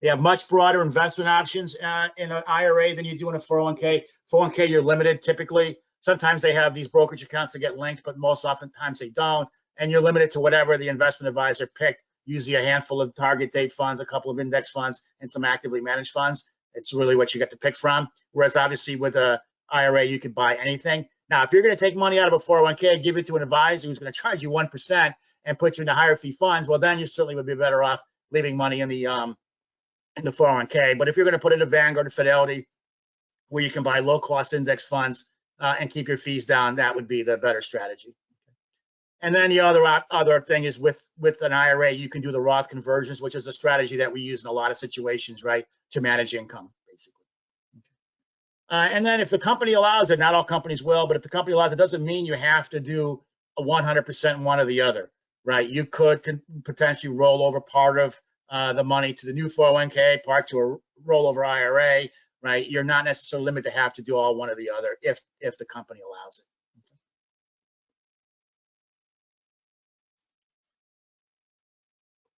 They have much broader investment options in an IRA than you do in a 401k. 401k, you're limited typically. Sometimes they have these brokerage accounts that get linked, but most oftentimes they don't. And you're limited to whatever the investment advisor picked, usually a handful of target date funds, a couple of index funds, and some actively managed funds. It's really what you get to pick from. Whereas obviously with a IRA, you could buy anything. Now, if you're going to take money out of a 401k, give it to an advisor who's going to charge you 1% and put you into higher fee funds, well, then you certainly would be better off leaving money in the 401k. But if you're going to put it in Vanguard or Fidelity, where you can buy low-cost index funds and keep your fees down, that would be the better strategy. And then the other thing is with an IRA, you can do the Roth Conversions, which is a strategy that we use in a lot of situations, right, to manage income, basically. And then if the company allows it, not all companies will, but if the company allows it, doesn't mean you have to do a 100% one or the other, right? You could potentially roll over part of the money to the new 401k, part to a rollover IRA, right? You're not necessarily limited to have to do all one or the other if the company allows it.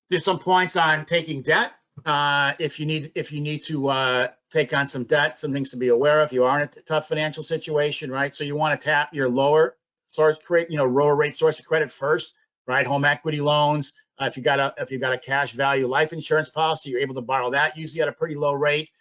There's some points on taking debt. If you need to take on some debt, some things to be aware of. You are in a tough financial situation, right? So you want to tap your lower rate source of credit first, right? Home equity loans. If you got a cash value life insurance policy, you're able to borrow that usually at a pretty low rate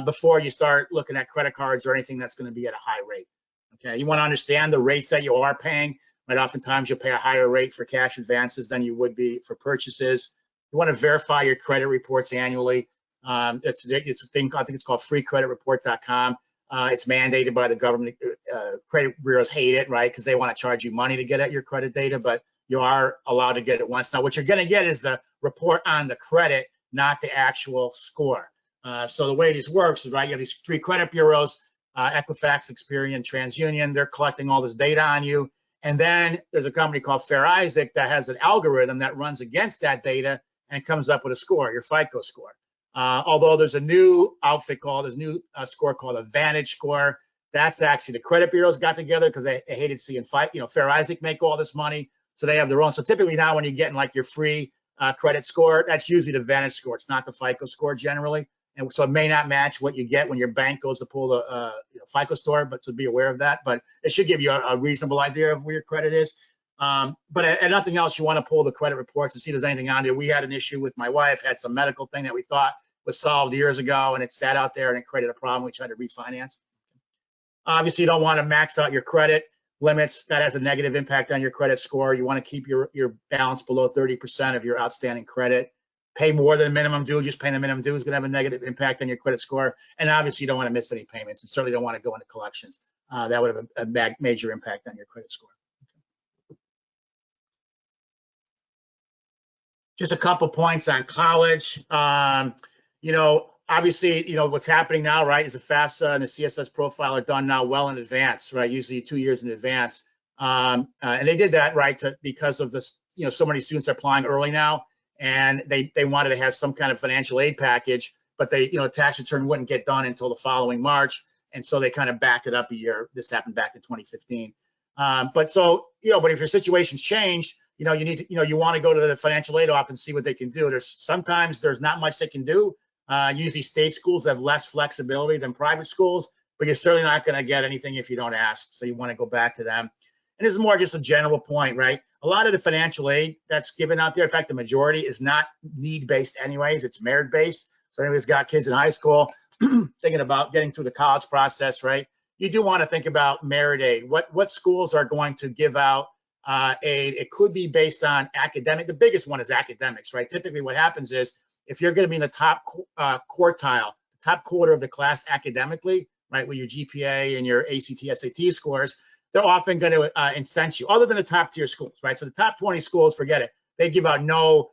before you start looking at credit cards or anything that's going to be at a high rate. Okay, you want to understand the rates that you are paying. Right, oftentimes you'll pay a higher rate for cash advances than you would be for purchases. You want to verify your credit reports annually. It's a thing, I think it's called freecreditreport.com. It's mandated by the government. Credit bureaus hate it, right? Because they want to charge you money to get at your credit data, but you are allowed to get it once. Now, what you're going to get is a report on the credit, not the actual score. So the way this works is, right, you have these 3 credit bureaus, Equifax, Experian, TransUnion. They're collecting all this data on you. And then there's a company called Fair Isaac that has an algorithm that runs against that data and comes up with a score, your FICO score. Although there's a new score called a Vantage score. That's actually the credit bureaus got together because they hated seeing Fair Isaac make all this money. So they have their own. So typically now when you're getting like your free credit score, that's usually the Vantage score. It's not the FICO score generally. And so it may not match what you get when your bank goes to pull the FICO score, but to be aware of that. But it should give you a reasonable idea of where your credit is. But at nothing else, you want to pull the credit reports to see if there's anything on there. We had an issue with my wife, had some medical thing that we thought was solved years ago, and it sat out there and it created a problem. We tried to refinance. Obviously, you don't want to max out your credit limits. That has a negative impact on your credit score. You want to keep your balance below 30% of your outstanding credit. Pay more than minimum due. Just paying the minimum due is going to have a negative impact on your credit score. And obviously, you don't want to miss any payments, and certainly don't want to go into collections. That would have a major impact on your credit score. Just a couple points on college. Obviously, what's happening now, right, is the FAFSA and the CSS profile are done now well in advance, right, usually 2 years in advance. And they did that, right, because of this, so many students are applying early now, and they wanted to have some kind of financial aid package, but tax return wouldn't get done until the following March, and so they kind of backed it up a year. This happened back in 2015. But so, but if your situation's changed, you need to, you want to go to the financial aid office and see what they can do. Sometimes there's not much they can do. Usually state schools have less flexibility than private schools, but you're certainly not going to get anything if you don't ask. So you want to go back to them. And this is more just a general point, right? A lot of the financial aid that's given out there, in fact, the majority is not need-based anyways, it's merit-based. So anybody's got kids in high school thinking about getting through the college process, right? You do want to think about merit aid. What schools are going to give out aid? It could be based on academic. The biggest one is academics, right? Typically what happens is if you're going to be in the top quartile, top quarter of the class academically, right, with your GPA and your ACT, SAT scores, they're often going to incent you, other than the top tier schools, right? So the top 20 schools, forget it. They give out no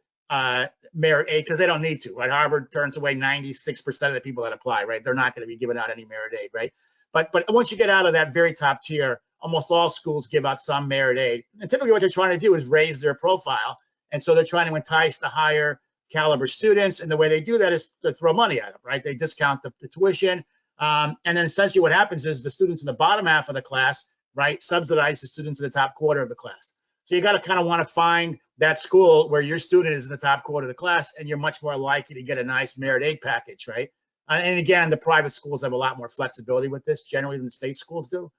merit aid because they don't need to, right? Harvard turns away 96% of the people that apply, right? They're not going to be giving out any merit aid, right? But once you get out of that very top tier, almost all schools give out some merit aid. And typically what they're trying to do is raise their profile. And so they're trying to entice the higher caliber students. And the way they do that is to throw money at them, right? They discount the tuition. And then essentially what happens is the students in the bottom half of the class, right, subsidize the students in the top quarter of the class. So you got to kind of want to find that school where your student is in the top quarter of the class, and you're much more likely to get a nice merit aid package, right? And again, the private schools have a lot more flexibility with this generally than the state schools do.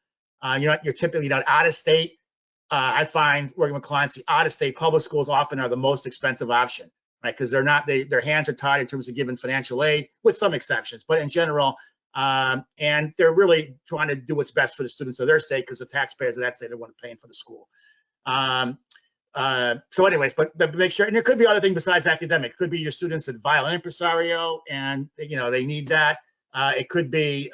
You're typically not out of state. I find working with clients, the out of state public schools often are the most expensive option, right? Because their hands are tied in terms of giving financial aid, with some exceptions, but in general. And they're really trying to do what's best for the students of their state because the taxpayers of that state are the one paying for the school. So anyways, but make sure, and there could be other things besides academic. It could be your students at violin impresario, and they need that. It could be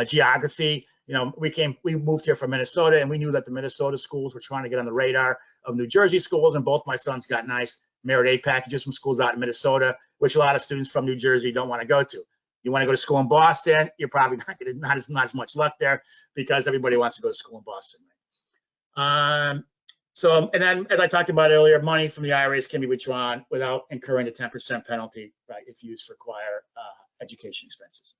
geography. We moved here from Minnesota, and we knew that the Minnesota schools were trying to get on the radar of New Jersey schools, and both my sons got nice merit aid packages from schools out in Minnesota, which a lot of students from New Jersey don't want to go to. You want to go to school in Boston, you're probably not as much luck there because everybody wants to go to school in Boston. So, and then as I talked about earlier, money from the IRAs can be withdrawn without incurring the 10% penalty, right, if used for require education expenses.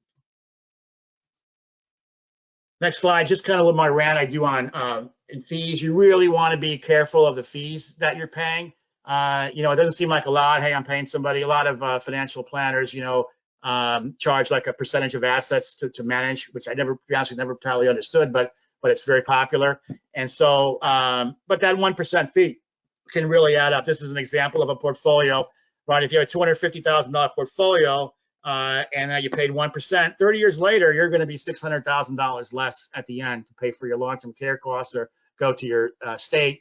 Next slide, just kind of what my rant I do on in fees. You really want to be careful of the fees that you're paying. It doesn't seem like a lot. Hey, I'm paying somebody. A lot of financial planners, charge like a percentage of assets to manage, which I never entirely understood, but it's very popular. And so, but that 1% fee can really add up. This is an example of a portfolio, right? If you have a $250,000 portfolio and you paid 1%, 30 years later, you're going to be $600,000 less at the end to pay for your long-term care costs or go to your state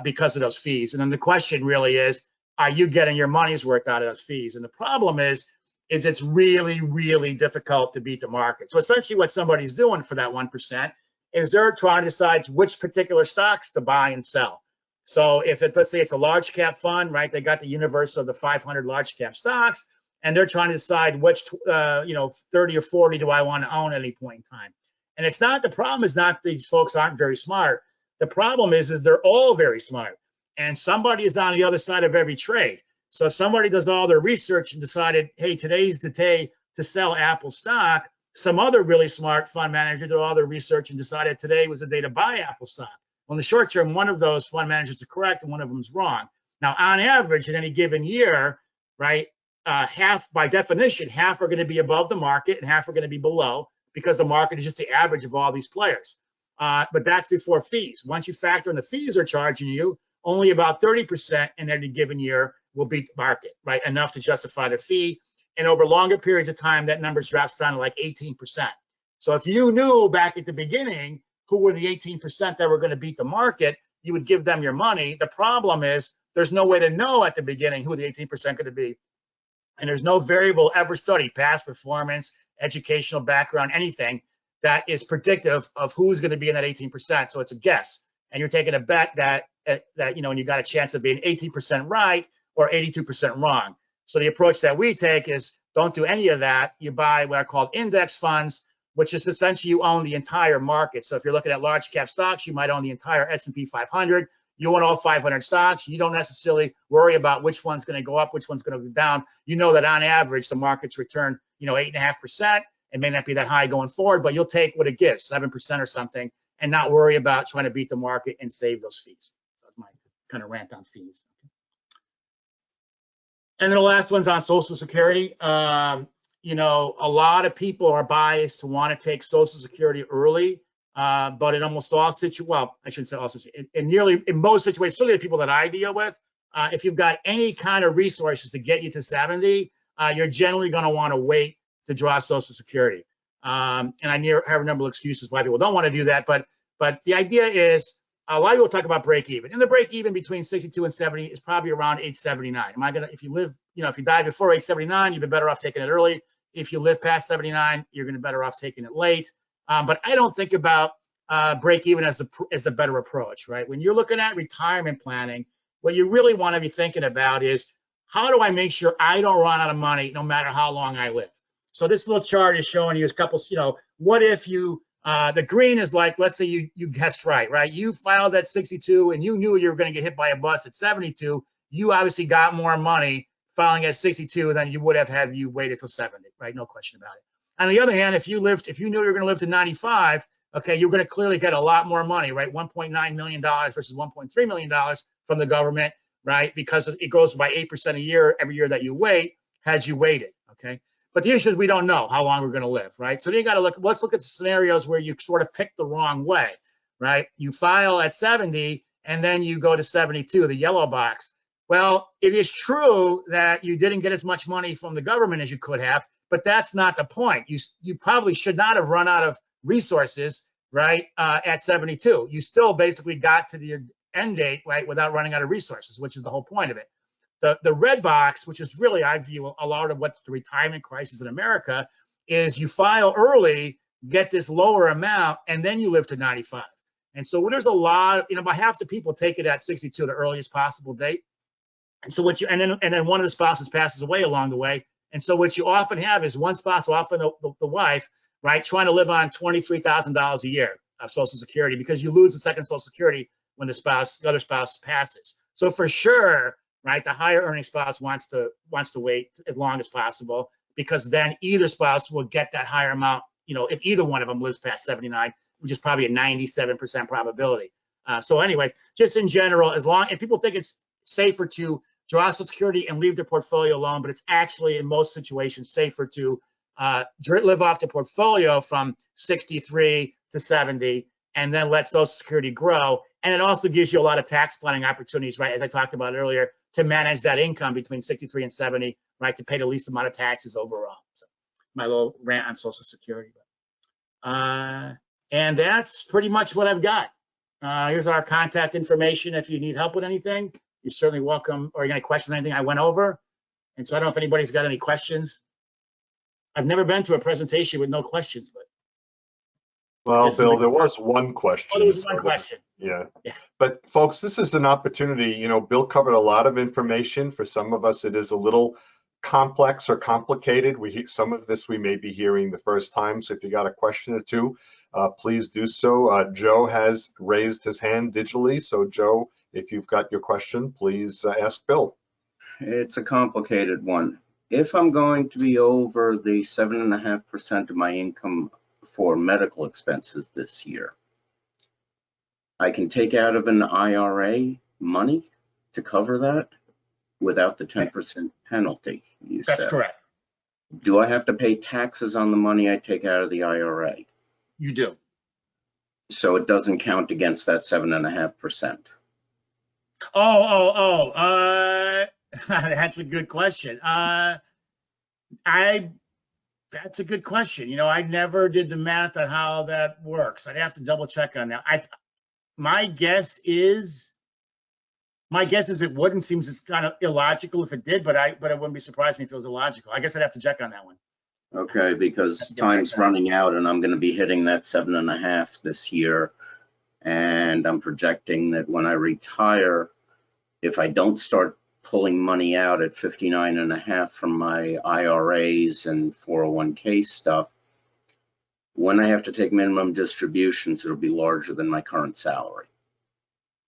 because of those fees. And then the question really is, are you getting your money's worth out of those fees? And the problem is it's really, really difficult to beat the market. So essentially what somebody's doing for that 1% is they're trying to decide which particular stocks to buy and sell. So if let's say it's a large cap fund, right? They got the universe of the 500 large cap stocks, and they're trying to decide which 30 or 40 do I want to own at any point in time. And the problem is not these folks aren't very smart. The problem is they're all very smart, and somebody is on the other side of every trade. So if somebody does all their research and decided, hey, today's the day to sell Apple stock, some other really smart fund manager did all their research and decided today was the day to buy Apple stock. Well, in the short term, one of those fund managers is correct and one of them is wrong. Now, on average, in any given year, right, half, by definition, half are going to be above the market and half are going to be below because the market is just the average of all these players. But that's before fees. Once you factor in the fees they're charging you, only about 30% in any given year will beat the market, right? Enough to justify the fee. And over longer periods of time, that number drops down to like 18%. So if you knew back at the beginning who were the 18% that were going to beat the market, you would give them your money. The problem is there's no way to know at the beginning who the 18% going to be. And there's no variable ever studied, past performance, educational background, anything that is predictive of who's going to be in that 18%. So it's a guess. And you're taking a bet that and you got a chance of being 18% right or 82% wrong. So the approach that we take is don't do any of that. You buy what are called index funds, which is essentially you own the entire market. So if you're looking at large cap stocks, you might own the entire S&P 500. You own all 500 stocks. You don't necessarily worry about which one's going to go up, which one's going to go down. You know that on average, the market's return, 8.5%. It may not be that high going forward, but you'll take what it gives, 7% or something, and not worry about trying to beat the market and save those fees. So that's my kind of rant on fees. And then the last one's on Social Security. You know, a lot of people are biased to want to take Social Security early, but in almost all situations, well, I shouldn't say all situations, in most situations, certainly the people that I deal with, if you've got any kind of resources to get you to 70, you're generally going to want to wait to draw Social Security. And I have a number of excuses why people don't want to do that, but the idea is, a lot of people talk about break even, and the break even between 62 and 70 is probably around age 79. If you live, you know, if you die before age 79, you'd be better off taking it early. If you live past 79, you're going to be better off taking it late. But I don't think about break even as a better approach, right? When you're looking at retirement planning, what you really want to be thinking about is, how do I make sure I don't run out of money no matter how long I live? So this little chart is showing you a couple, you know, what if you, the green is like, let's say you guessed right? You filed at 62 and you knew you were going to get hit by a bus at 72. You obviously got more money filing at 62 than you would have had you waited till 70, right? No question about it. On the other hand, if you knew you were going to live to 95, okay, you're going to clearly get a lot more money, right? $1.9 million versus $1.3 million from the government, right? Because it grows by 8% a year every year that you wait, had you waited, okay? But the issue is we don't know how long we're going to live, right? So then you got to let's look at scenarios where you sort of pick the wrong way, right? You file at 70 and then you go to 72, the yellow box. Well, it is true that you didn't get as much money from the government as you could have, but that's not the point. You probably should not have run out of resources, right, at 72. You still basically got to the end date, right, without running out of resources, which is the whole point of it. The red box, which is really, I view, a lot of what's the retirement crisis in America, is you file early, get this lower amount, and then you live to 95. And so there's a lot of, about half the people take it at 62, the earliest possible date. And so and then one of the spouses passes away along the way. And so what you often have is one spouse, often the wife, right, trying to live on $23,000 a year of Social Security, because you lose the second Social Security when the other spouse passes. So for sure, right, the higher earning spouse wants to wait as long as possible, because then either spouse will get that higher amount, if either one of them lives past 79, which is probably a 97% probability. So anyway, just in general, if people think it's safer to draw Social Security and leave their portfolio alone, but it's actually in most situations safer to live off the portfolio from 63 to 70 and then let Social Security grow. And it also gives you a lot of tax planning opportunities, right, as I talked about earlier, to manage that income between 63 and 70, right, to pay the least amount of taxes overall. So my little rant on Social Security. And that's pretty much what I've got. Here's our contact information. If you need help with anything, you're certainly welcome, or you got any questions on anything I went over. And so I don't know if anybody's got any questions. I've never been to a presentation with no questions, but. Well, Bill, there was one question. Oh, there was one question. Yeah. But folks, this is an opportunity. Bill covered a lot of information. For some of us, it is a little complex or complicated. Some of this we may be hearing the first time. So if you got a question or two, please do so. Joe has raised his hand digitally. So Joe, if you've got your question, please ask Bill. It's a complicated one. If I'm going to be over the 7.5% of my income for medical expenses this year, I can take out of an IRA money to cover that without the 10% penalty, you said. That's correct. Do I have to pay taxes on the money I take out of the IRA? You do. So it doesn't count against that 7.5%. That's a good question. That's a good question. I never did the math on how that works. I'd have to double check on that. My guess is it wouldn't. Seems it's kind of illogical if it did, but it wouldn't be surprising if it was illogical. I guess I'd have to check on that one. Okay, because time's running out and I'm going to be hitting that 7.5 this year. And I'm projecting that when I retire, if I don't start pulling money out at 59.5 from my IRAs and 401k stuff, when I have to take minimum distributions, it'll be larger than my current salary.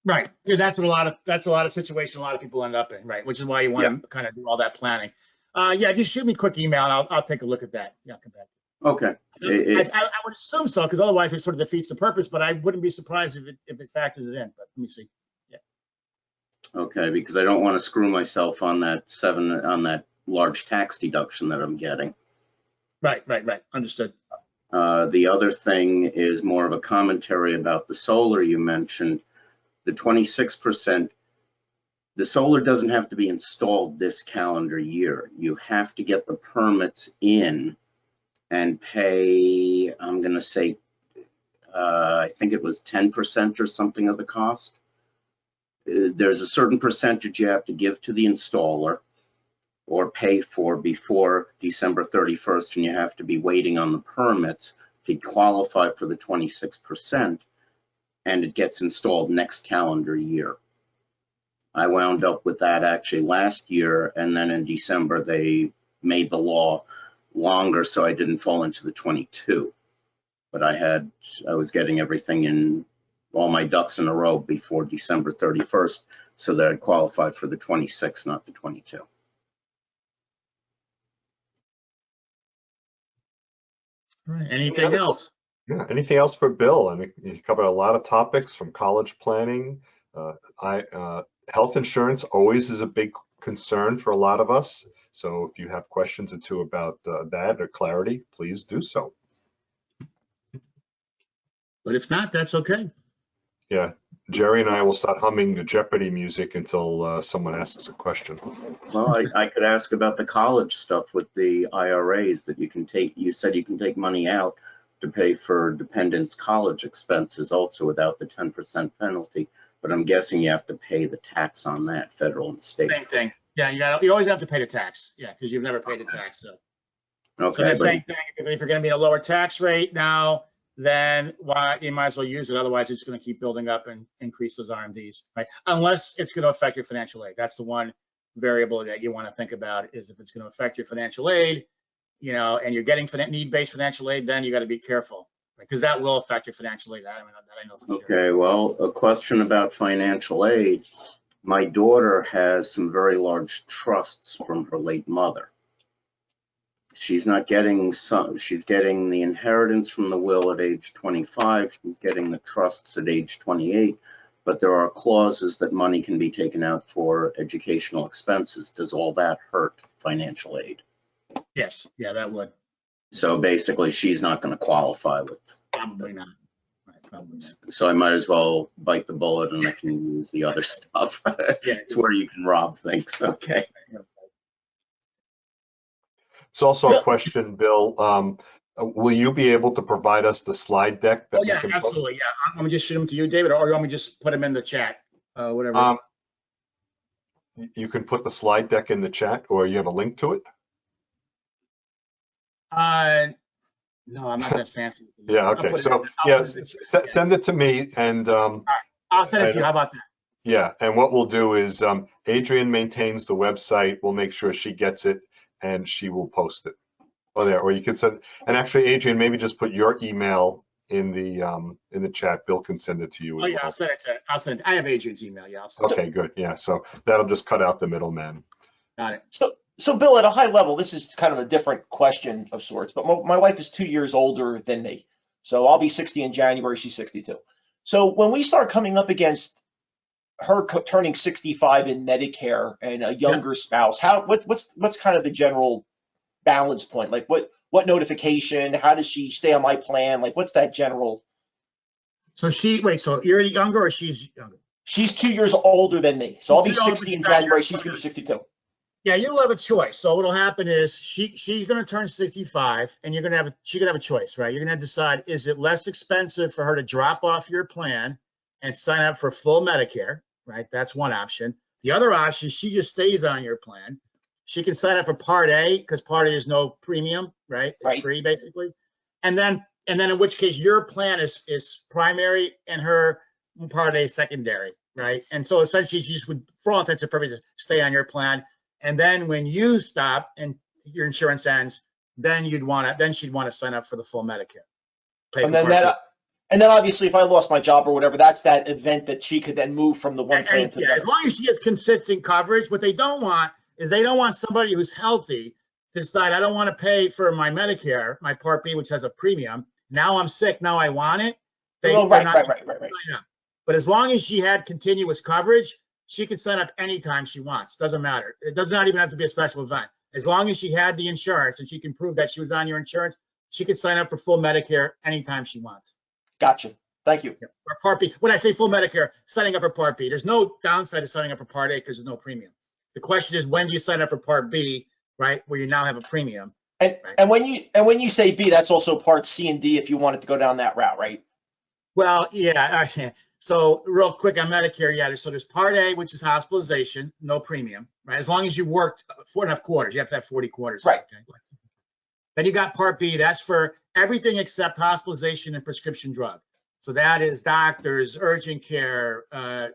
Right. Yeah, that's a lot of situations a lot of people end up in, right? Which is why you want to kind of do all that planning. Yeah, just shoot me a quick email and I'll take a look at that. Yeah, I'll come back. Okay. I would assume so, because otherwise it sort of defeats the purpose, but I wouldn't be surprised if it factors it in, but let me see. Yeah. Okay, because I don't want to screw myself on that large tax deduction that I'm getting. Right. Understood. The other thing is more of a commentary about the solar you mentioned. The 26%, the solar doesn't have to be installed this calendar year. You have to get the permits in and pay, I'm going to say, I think it was 10% or something of the cost. There's a certain percentage you have to give to the installer or pay for before December 31st, and you have to be waiting on the permits to qualify for the 26%, and it gets installed next calendar year. I wound up with that actually last year, and then in December they made the law longer so I didn't fall into the 22. But I was getting everything in, all my ducks in a row before December 31st, so that I qualified for the 26, not the 22. All right. Anything else? Yeah, anything else for Bill? I mean, you covered a lot of topics from college planning. Health insurance always is a big concern for a lot of us. So if you have questions or two about that or clarity, please do so. But if not, that's okay. Yeah, Jerry and I will start humming the Jeopardy music until someone asks a question. Well, I could ask about the college stuff with the IRAs that you can take. You said you can take money out to pay for dependents' college expenses also without the 10% penalty. But I'm guessing you have to pay the tax on that, federal and state. Same thing. Yeah, you always have to pay the tax. Yeah, because you've never paid the tax. So, Okay, so the same thing. If you're going to be in a lower tax rate now, then you might as well use it. Otherwise, it's going to keep building up and increase those RMDs, right? Unless it's going to affect your financial aid. That's the one variable that you want to think about, is if it's going to affect your financial aid, and you're getting need-based financial aid, then you got to be careful, because that will affect your financial aid. I know for sure. Okay, well, a question about financial aid. My daughter has some very large trusts from her late mother. She's not getting she's getting the inheritance from the will at age 25. She's getting the trusts at age 28, but there are clauses that money can be taken out for educational expenses. Does all that hurt financial aid? Yes, yeah, that would. So basically, she's not going to qualify with. Probably not. Right, probably not. So I might as well bite the bullet and I can use the other stuff. Yeah, it's where you can rob things. Okay. It's also a question, Bill. Will you be able to provide us the slide deck? That oh, yeah, absolutely. Yeah, I'm going to just shoot them to you, David, or you want me to just put them in the chat? Whatever. You can put the slide deck in the chat, or you have a link to it? No, I'm not that fancy. Yeah, okay. So, yeah, send it to me, and all right. I'll send it to you. How about that? Yeah, and what we'll do is Adrian maintains the website. We'll make sure she gets it, and she will post it. Or you can send. And actually, Adrian, maybe just put your email in the chat. Bill can send it to you. Oh yeah, well. I'll send it. I have Adrian's email. Yeah. I'll send okay, good. Yeah, so that'll just cut out the middleman. Got it. So Bill, at a high level, this is kind of a different question of sorts, but my wife is 2 years older than me. So I'll be 60 in January, she's 62. So when we start coming up against her turning 65 in Medicare and a younger spouse, what's kind of the general balance point? Like what notification, how does she stay on my plan? Like what's that general? So so you're younger or she's younger? She's 2 years older than me. So I'll be 60 in January, she's gonna be 62. Yeah, you'll have a choice. So what'll happen is she's going to turn 65, and she's going to have a choice, right? You're going to decide, is it less expensive for her to drop off your plan and sign up for full Medicare, right? That's one option. The other option is she just stays on your plan. She can sign up for Part A, because Part A is no premium, right? It's free basically. And then in which case your plan is primary and her Part A secondary, right? And so essentially she just would, for all intents and purposes, stay on your plan. And then when you stop and your insurance ends, then she'd want to sign up for the full Medicare. And then obviously if I lost my job or whatever, that's that event that she could then move from the one plan to the other. As long as she has consistent coverage. What they don't want is somebody who's healthy decide I don't want to pay for my Medicare, my Part B, which has a premium. Now I'm sick. Now I want it. Well, they're right. not sign up. But as long as she had continuous coverage, she can sign up anytime she wants. Doesn't matter. It does not even have to be a special event. As long as she had the insurance and she can prove that she was on your insurance, she could sign up for full Medicare anytime she wants. Gotcha. Thank you. Or Part B. When I say full Medicare, signing up for Part B. There's no downside to signing up for Part A because there's no premium. The question is, when do you sign up for Part B, right, where you now have a premium? And right? and when you say B, that's also Part C and D if you wanted to go down that route, right? Well, yeah. So real quick on Medicare, yeah. So there's Part A, which is hospitalization, no premium, right? As long as you worked 4.5 quarters, you have to have 40 quarters. Right. Okay? Then you got Part B. That's for everything except hospitalization and prescription drug. So that is doctors, urgent care,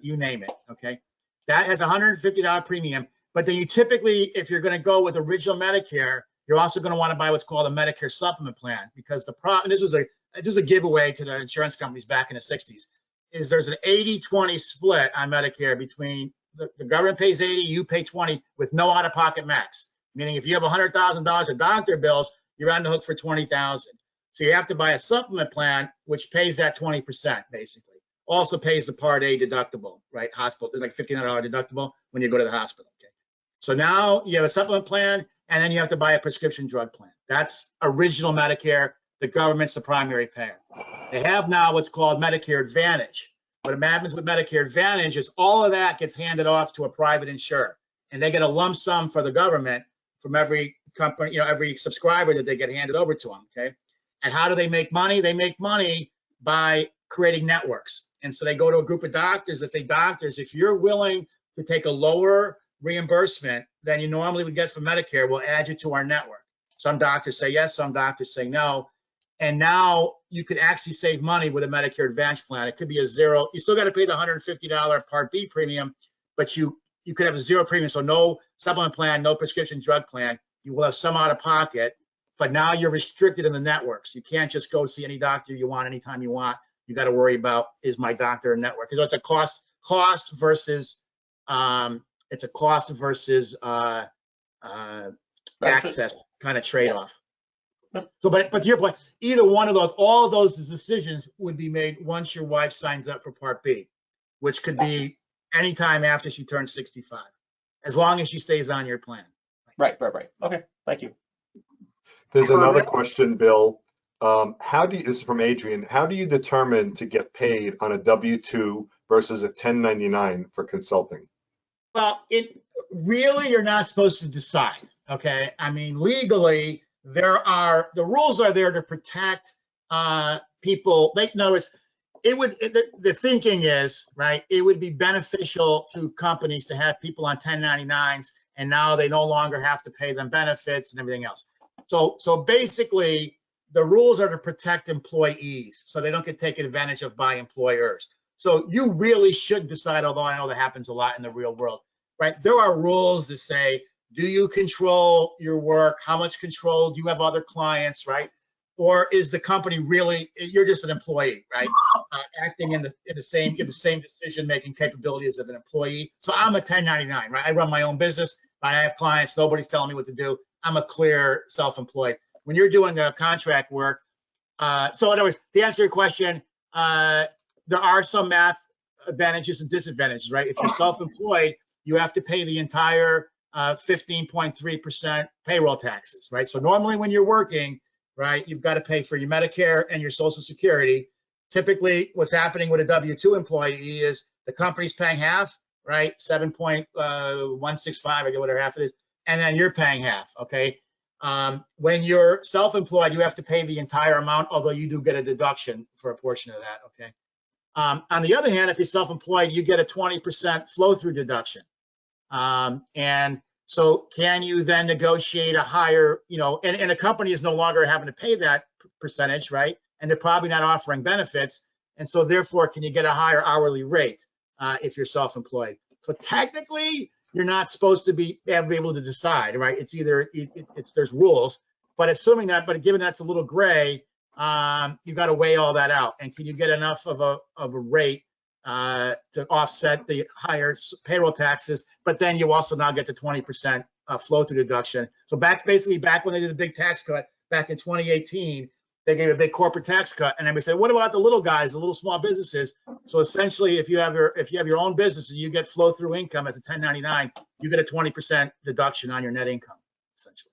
you name it. Okay. That has $150 premium. But then you typically, if you're going to go with original Medicare, you're also going to want to buy what's called a Medicare supplement plan, because the problem, this is a giveaway to the insurance companies back in the 60s, is there's an 80-20 split on Medicare between the government pays 80, you pay 20 with no out-of-pocket max. Meaning if you have $100,000 of doctor bills, you're on the hook for $20,000. So you have to buy a supplement plan, which pays that 20% basically. Also pays the Part A deductible, right? Hospital, there's like $1,500 deductible when you go to the hospital. Okay. So now you have a supplement plan, and then you have to buy a prescription drug plan. That's original Medicare. The government's the primary payer. They have now what's called Medicare Advantage. What happens with Medicare Advantage is all of that gets handed off to a private insurer, and they get a lump sum for the government from every company, every subscriber that they get handed over to them. Okay. And how do they make money? They make money by creating networks. And so they go to a group of doctors that say, doctors, if you're willing to take a lower reimbursement than you normally would get from Medicare, we'll add you to our network. Some doctors say yes, some doctors say no. And now you could actually save money with a Medicare Advantage plan. It could be a zero. You still got to pay the $150 Part B premium, but you could have a zero premium. So no supplement plan, no prescription drug plan. You will have some out of pocket, but now you're restricted in the networks. You can't just go see any doctor you want anytime you want. You got to worry about, is my doctor a network? So it's a cost versus access kind of trade-off. So, but to your point, either one of those, all of those decisions would be made once your wife signs up for Part B, which could be anytime after she turns 65, as long as she stays on your plan. Right. Okay, thank you. There's another question, Bill. This is from Adrian. How do you determine to get paid on a W-2 versus a 1099 for consulting? Well, you're not supposed to decide. Okay. I mean, legally, the rules are there to protect people. In other words, the thinking is, right, it would be beneficial to companies to have people on 1099s, and now they no longer have to pay them benefits and everything else. So basically, the rules are to protect employees so they don't get taken advantage of by employers. So you really should decide, although I know that happens a lot in the real world, right? There are rules that say, do you control your work? How much control do you have other clients, right? Or is the company really, you're just an employee, right? Acting in the same decision-making capabilities of an employee. So I'm a 1099, right? I run my own business, but I have clients. Nobody's telling me what to do. I'm a clear self-employed. When you're doing contract work, so in other words, to answer your question, there are some math advantages and disadvantages, right? If you're self-employed, you have to pay the entire 15.3% payroll taxes, right? So normally when you're working, right, you've got to pay for your Medicare and your Social Security. Typically, what's happening with a W-2 employee is the company's paying half, right? 7.165, I get whatever half it is, and then you're paying half, okay? When you're self-employed, you have to pay the entire amount, although you do get a deduction for a portion of that, okay? On the other hand, if you're self-employed, you get a 20% flow-through deduction. And so can you then negotiate a higher, and a company is no longer having to pay that percentage, right? And they're probably not offering benefits. And so therefore, can you get a higher hourly rate if you're self-employed? So technically, you're not supposed to be able to decide, right? It's either, there's rules, but given that's a little gray, you got to weigh all that out. And can you get enough of a rate to offset the higher payroll taxes, but then you also now get the 20% flow-through deduction. So basically back when they did the big tax cut back in 2018, they gave a big corporate tax cut, and then we said, what about the little guys, the little small businesses? So essentially, if you have your own business and you get flow-through income as a 1099, you get a 20% deduction on your net income, essentially.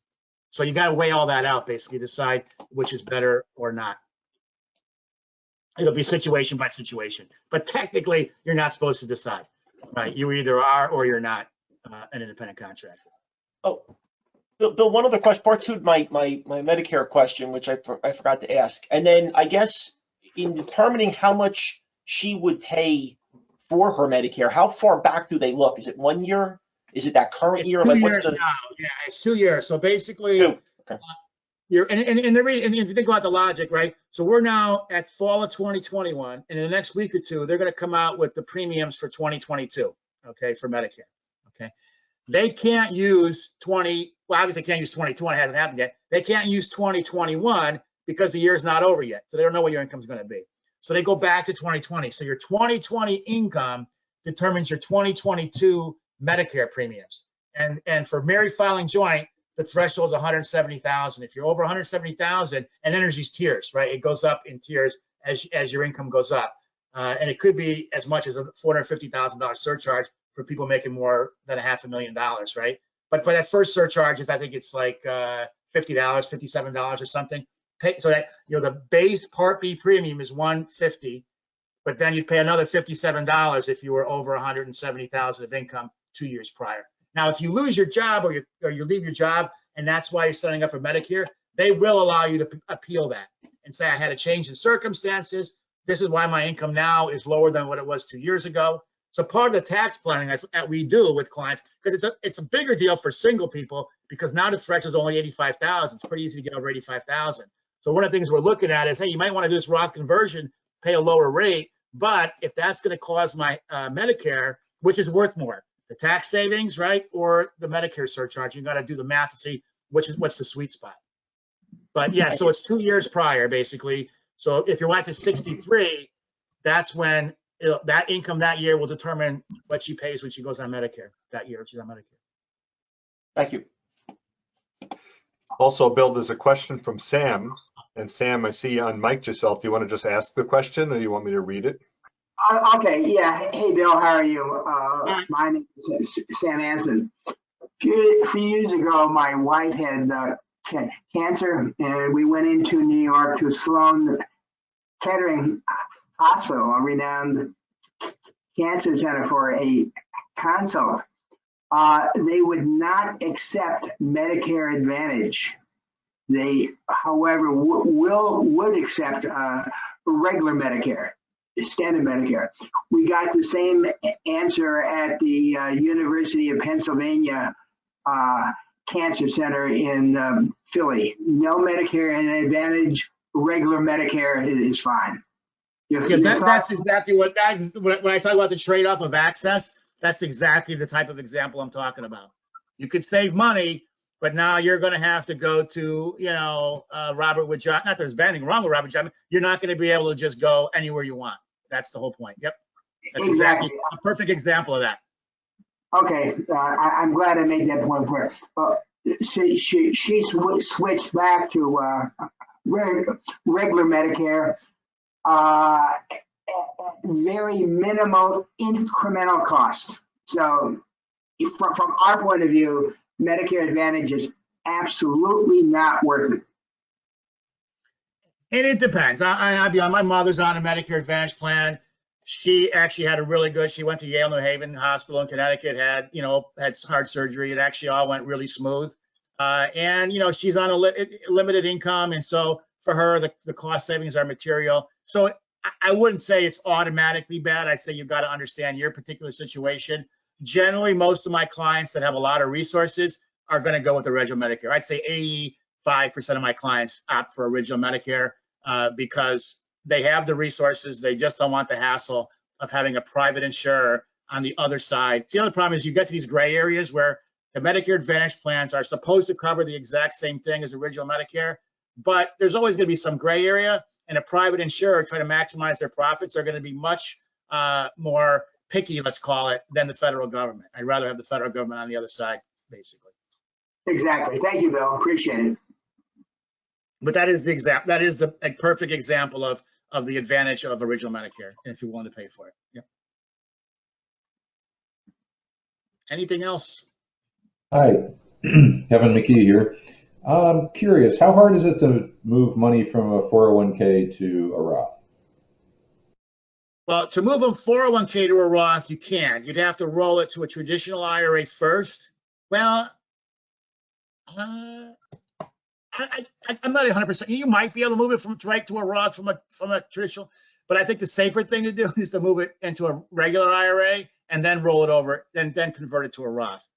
So you got to weigh all that out, basically, decide which is better or not. It'll be situation by situation, but technically, you're not supposed to decide, right? You either are or you're not an independent contractor. Oh, Bill, one other question, part two of my Medicare question, which I forgot to ask. And then I guess in determining how much she would pay for her Medicare, how far back do they look? Is it 1 year? Is it that current year? It's 2 Like, years what's the now. Yeah, it's 2 years. So basically, two? Okay. and if you think about the logic, right? So we're now at fall of 2021, and in the next week or two, they're going to come out with the premiums for 2022, okay, for Medicare, okay? They can't use well, obviously they can't use 2020, it hasn't happened yet. They can't use 2021 because the year's not over yet. So they don't know what your income is going to be. So they go back to 2020. So your 2020 income determines your 2022 Medicare premiums. And for married filing joint, the threshold is 170,000. If you're over 170,000, and then there's these tiers, right? It goes up in tiers as your income goes up. And it could be as much as a $450,000 surcharge for people making more than $500,000, right? But for that first surcharge, I think it's like $50, $57 or something. So that, the base Part B premium is $150, but then you'd pay another $57 if you were over 170,000 of income 2 years prior. Now, if you lose your job or you leave your job, and that's why you're signing up for Medicare, they will allow you to appeal that and say, I had a change in circumstances. This is why my income now is lower than what it was 2 years ago. So part of the tax planning that we do with clients, because it's a bigger deal for single people, because now the threshold is only 85,000. It's pretty easy to get over 85,000. So one of the things we're looking at is, hey, you might want to do this Roth conversion, pay a lower rate, but if that's going to cause my Medicare, which is worth more, the tax savings, right, or the Medicare surcharge, you got to do the math to see what's the sweet spot. But yeah, so it's 2 years prior, basically. So if you're at the 63, that's when that income that year will determine what she pays when she goes on Medicare that year. She's on Medicare. Thank you. Also, Bill, there's a question from Sam. And Sam, I see you unmiked yourself. Do you want to just ask the question, or do you want me to read it? Okay, yeah. Hey, Bill, how are you? My name is Sam Anson. A few years ago, my wife had cancer, and we went into New York to Sloan Kettering Hospital, a renowned cancer center, for a consult. They would not accept Medicare Advantage. They, however, would accept regular Medicare, standard Medicare. We got the same answer at the University of Pennsylvania Cancer Center in Philly. No Medicare Advantage, regular Medicare is fine. That's exactly when I talk about the trade-off of access, that's exactly the type of example I'm talking about. You could save money, but now you're going to have to go to, Robert Wood Johnson. Not that there's anything wrong with Robert Johnson. You're not going to be able to just go anywhere you want. That's the whole point. Yep. That's exactly a perfect example of that. Okay. I'm glad I made that point for her. She switched back to regular Medicare. Very minimal incremental cost. So from our point of view, Medicare Advantage is absolutely not worth it. And it depends. I'll be on. My mother's on a Medicare Advantage plan. She actually had she went to Yale New Haven Hospital in Connecticut, had heart surgery. It actually all went really smooth. And she's on a limited income. And so for her, the cost savings are material. So I wouldn't say it's automatically bad. I'd say you've got to understand your particular situation. Generally, most of my clients that have a lot of resources are going to go with the original Medicare. I'd say 85% of my clients opt for original Medicare because they have the resources. They just don't want the hassle of having a private insurer on the other side. The other problem is you get to these gray areas where the Medicare Advantage plans are supposed to cover the exact same thing as original Medicare, but there's always going to be some gray area, and a private insurer trying to maximize their profits are going to be much more picky, let's call it, than the federal government. I'd rather have the federal government on the other side, basically. Exactly. Thank you, Bill. Appreciate it. But that is the example. That is a perfect example of the advantage of original Medicare if you want to pay for it. Yeah. Anything else? Hi, Kevin McKee here. I'm curious, how hard is it to move money from a 401k to a Roth? Well, to move from 401k to a Roth, you can't. You'd have to roll it to a traditional IRA first. Well, I'm not 100%. You might be able to move it from right to a Roth from a traditional, but I think the safer thing to do is to move it into a regular IRA and then roll it over and then convert it to a Roth.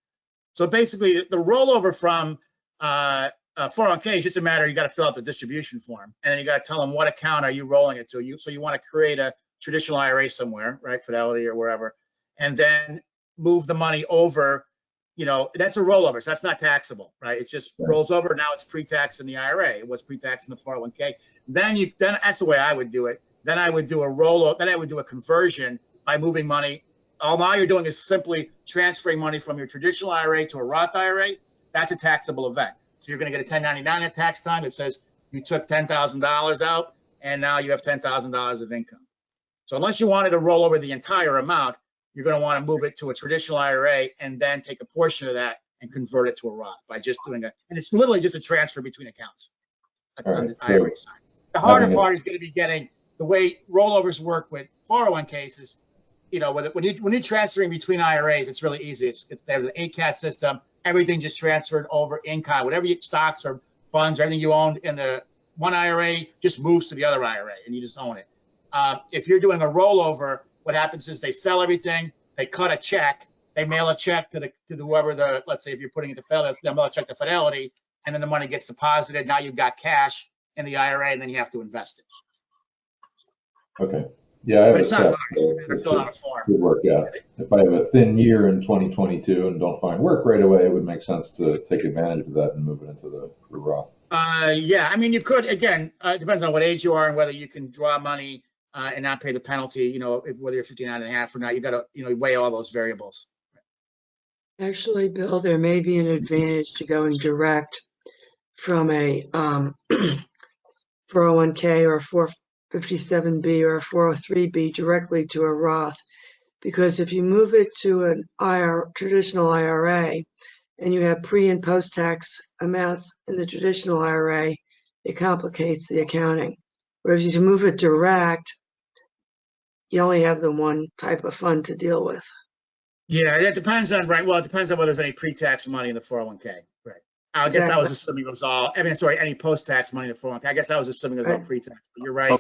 So basically, the rollover from 401k is just a matter. You got to fill out the distribution form, and then you got to tell them what account are you rolling it to. So you want to create a traditional IRA somewhere, right, Fidelity or wherever, and then move the money over. You know, that's a rollover, so that's not taxable, right? It just rolls over. Now it's pre-tax in the IRA. It was pre-tax in the 401k. Then that's the way I would do it. Then I would do a rollover. Then I would do a conversion by moving money. All you're doing is simply transferring money from your traditional IRA to a Roth IRA. That's a taxable event. So you're going to get a 1099 at tax time. It says you took $10,000 out, and now you have $10,000 of income. So unless you wanted to roll over the entire amount, you're going to want to move it to a traditional IRA and then take a portion of that and convert it to a Roth by just doing and it's literally just a transfer between accounts on the IRA side. The harder part is going to be getting the way rollovers work with 401ks is, you know, when you're transferring between IRAs, it's really easy. There's an ACAT system. Everything just transferred over in kind. Whatever your stocks or funds, everything you owned in the one IRA just moves to the other IRA, and you just own it. If you're doing a rollover, what happens is they sell everything, they cut a check, they mail a check to whoever let's say if you're putting it to Fidelity, they'll mail a check to Fidelity, and then the money gets deposited. Now you've got cash in the IRA, and then you have to invest it. Okay. Yeah, I have but a it's set. Not it should work out. If I have a thin year in 2022 and don't find work right away, it would make sense to take advantage of that and move it into the Roth. Yeah, I mean, you could, again, it depends on what age you are and whether you can draw money and not pay the penalty, you know, whether you're 59 and a half or not. You got to, you know, weigh all those variables. Actually, Bill, there may be an advantage to going direct from a 401k or a 457B or a 403B directly to a Roth, because if you move it to an traditional IRA and you have pre and post tax amounts in the traditional IRA, it complicates the accounting. Whereas if you move it direct, you only have the one type of fund to deal with. Yeah, it depends on, right. Well, it depends on whether there's any pre-tax money in the 401k. Right. I guess I was assuming it was all, any post-tax money in the 401k. I guess I was assuming it was all pre-tax, but you're right.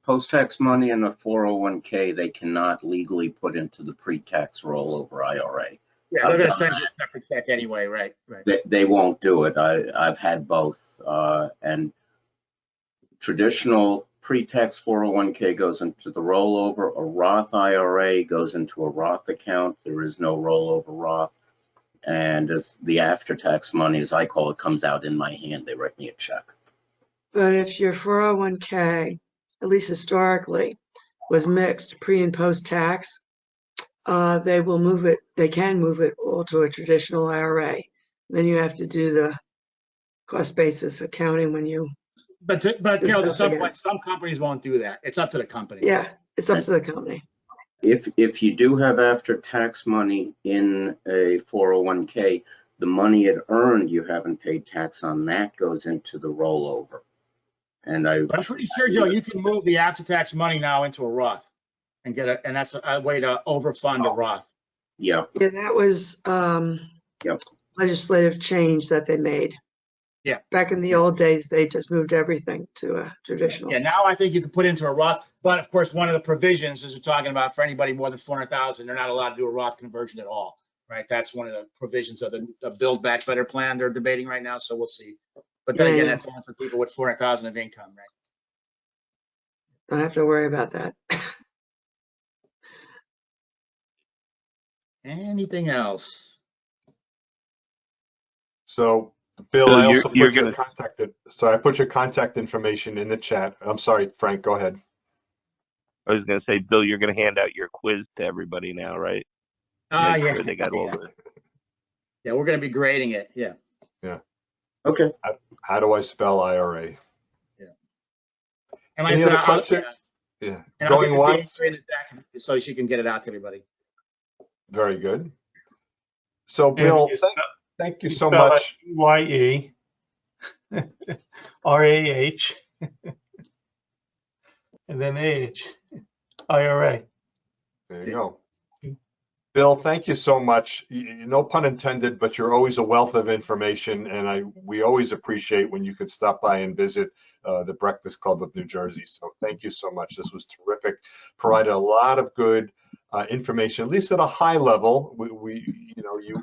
Post-tax money in a 401k, they cannot legally put into the pre-tax rollover IRA. Yeah, they're going to send you a separate check anyway, right? They won't do it. I've had both. And traditional pre-tax 401k goes into the rollover. A Roth IRA goes into a Roth account. There is no rollover Roth. And as the after-tax money, as I call it, comes out in my hand, they write me a check. But if your 401k, at least historically, was mixed pre and post-tax, they will move it. They can move it all to a traditional IRA. Then you have to do the cost basis accounting when you. But you know, to some point, some companies won't do that. It's up to the company. Yeah, it's up to the company. If you do have after-tax money in a 401k, the money it earned you haven't paid tax on, that goes into the rollover. And I'm pretty sure, Joe, you can move the after-tax money now into a Roth and and that's a way to overfund a Roth. Yeah. Yeah, that was legislative change that they made. Yeah. Back in the old days, they just moved everything to a traditional. Yeah, now I think you can put into a Roth, but of course, one of the provisions is we're talking about for anybody more than 400,000, they're not allowed to do a Roth conversion at all, right? That's one of the provisions of the Build Back Better plan they're debating right now, so we'll see. But then again, that's only for people with 400,000 of income, right? Don't have to worry about that. Anything else? So, Bill, So I also put you're your gonna- contact. I put your contact information in the chat. I'm sorry, Frank. Go ahead. I was going to say, Bill, you're going to hand out your quiz to everybody now, right? Yeah. Sure they got all the. Yeah, we're going to be grading it. Yeah. Yeah. Okay. How do I spell IRA? And Any other questions? Yeah. Yeah. And I'll get Going to once? see in the deck so she can get it out to everybody. Very good. So Bill, thank you so much. YE, RAH, and then AH, IRA. There you go. Bill, thank you so much. No pun intended, but you're always a wealth of information, and we always appreciate when you could stop by and visit the Breakfast Club of New Jersey. So thank you so much. This was terrific. Provided a lot of good information, at least at a high level.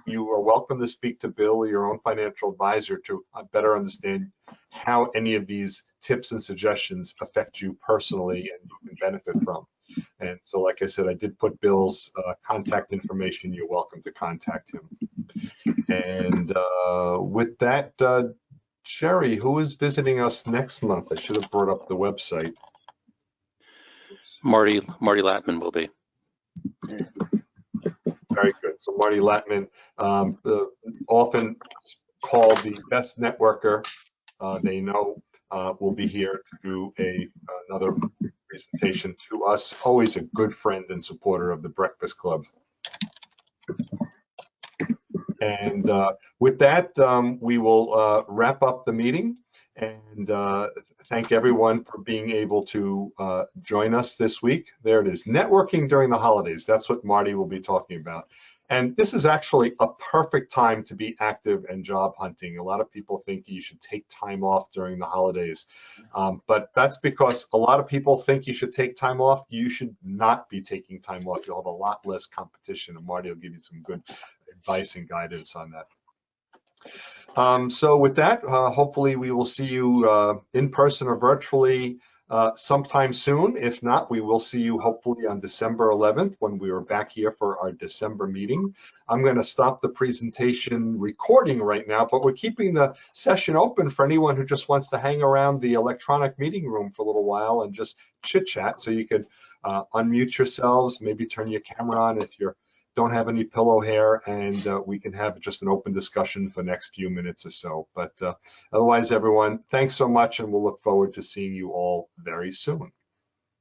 You are welcome to speak to Bill, your own financial advisor, to better understand how any of these tips and suggestions affect you personally and you can benefit from. And so, like I said, I did put Bill's contact information. You're welcome to contact him. And with that, Sherry, who is visiting us next month? I should have brought up the website. Marty Latman will be. Very good. So Marty Latman, often called the best networker they know, will be here to do another presentation to us. Always a good friend and supporter of the Breakfast Club. And with that, we will wrap up the meeting and thank everyone for being able to join us this week. There it is, networking during the holidays. That's what Marty will be talking about. And this is actually a perfect time to be active and job hunting. A lot of people think you should take time off during the holidays, but that's because a lot of people think you should take time off. You should not be taking time off. You'll have a lot less competition, and Marty will give you some good advice and guidance on that. So with that, hopefully we will see you in person or virtually sometime soon. If not, we will see you hopefully on December 11th when we are back here for our December meeting. I'm going to stop the presentation recording right now, but we're keeping the session open for anyone who just wants to hang around the electronic meeting room for a little while and just chit chat. So you could unmute yourselves, maybe turn your camera on if you don't have any pillow hair, and we can have just an open discussion for the next few minutes or so. But otherwise, everyone, thanks so much, and we'll look forward to seeing you all very soon.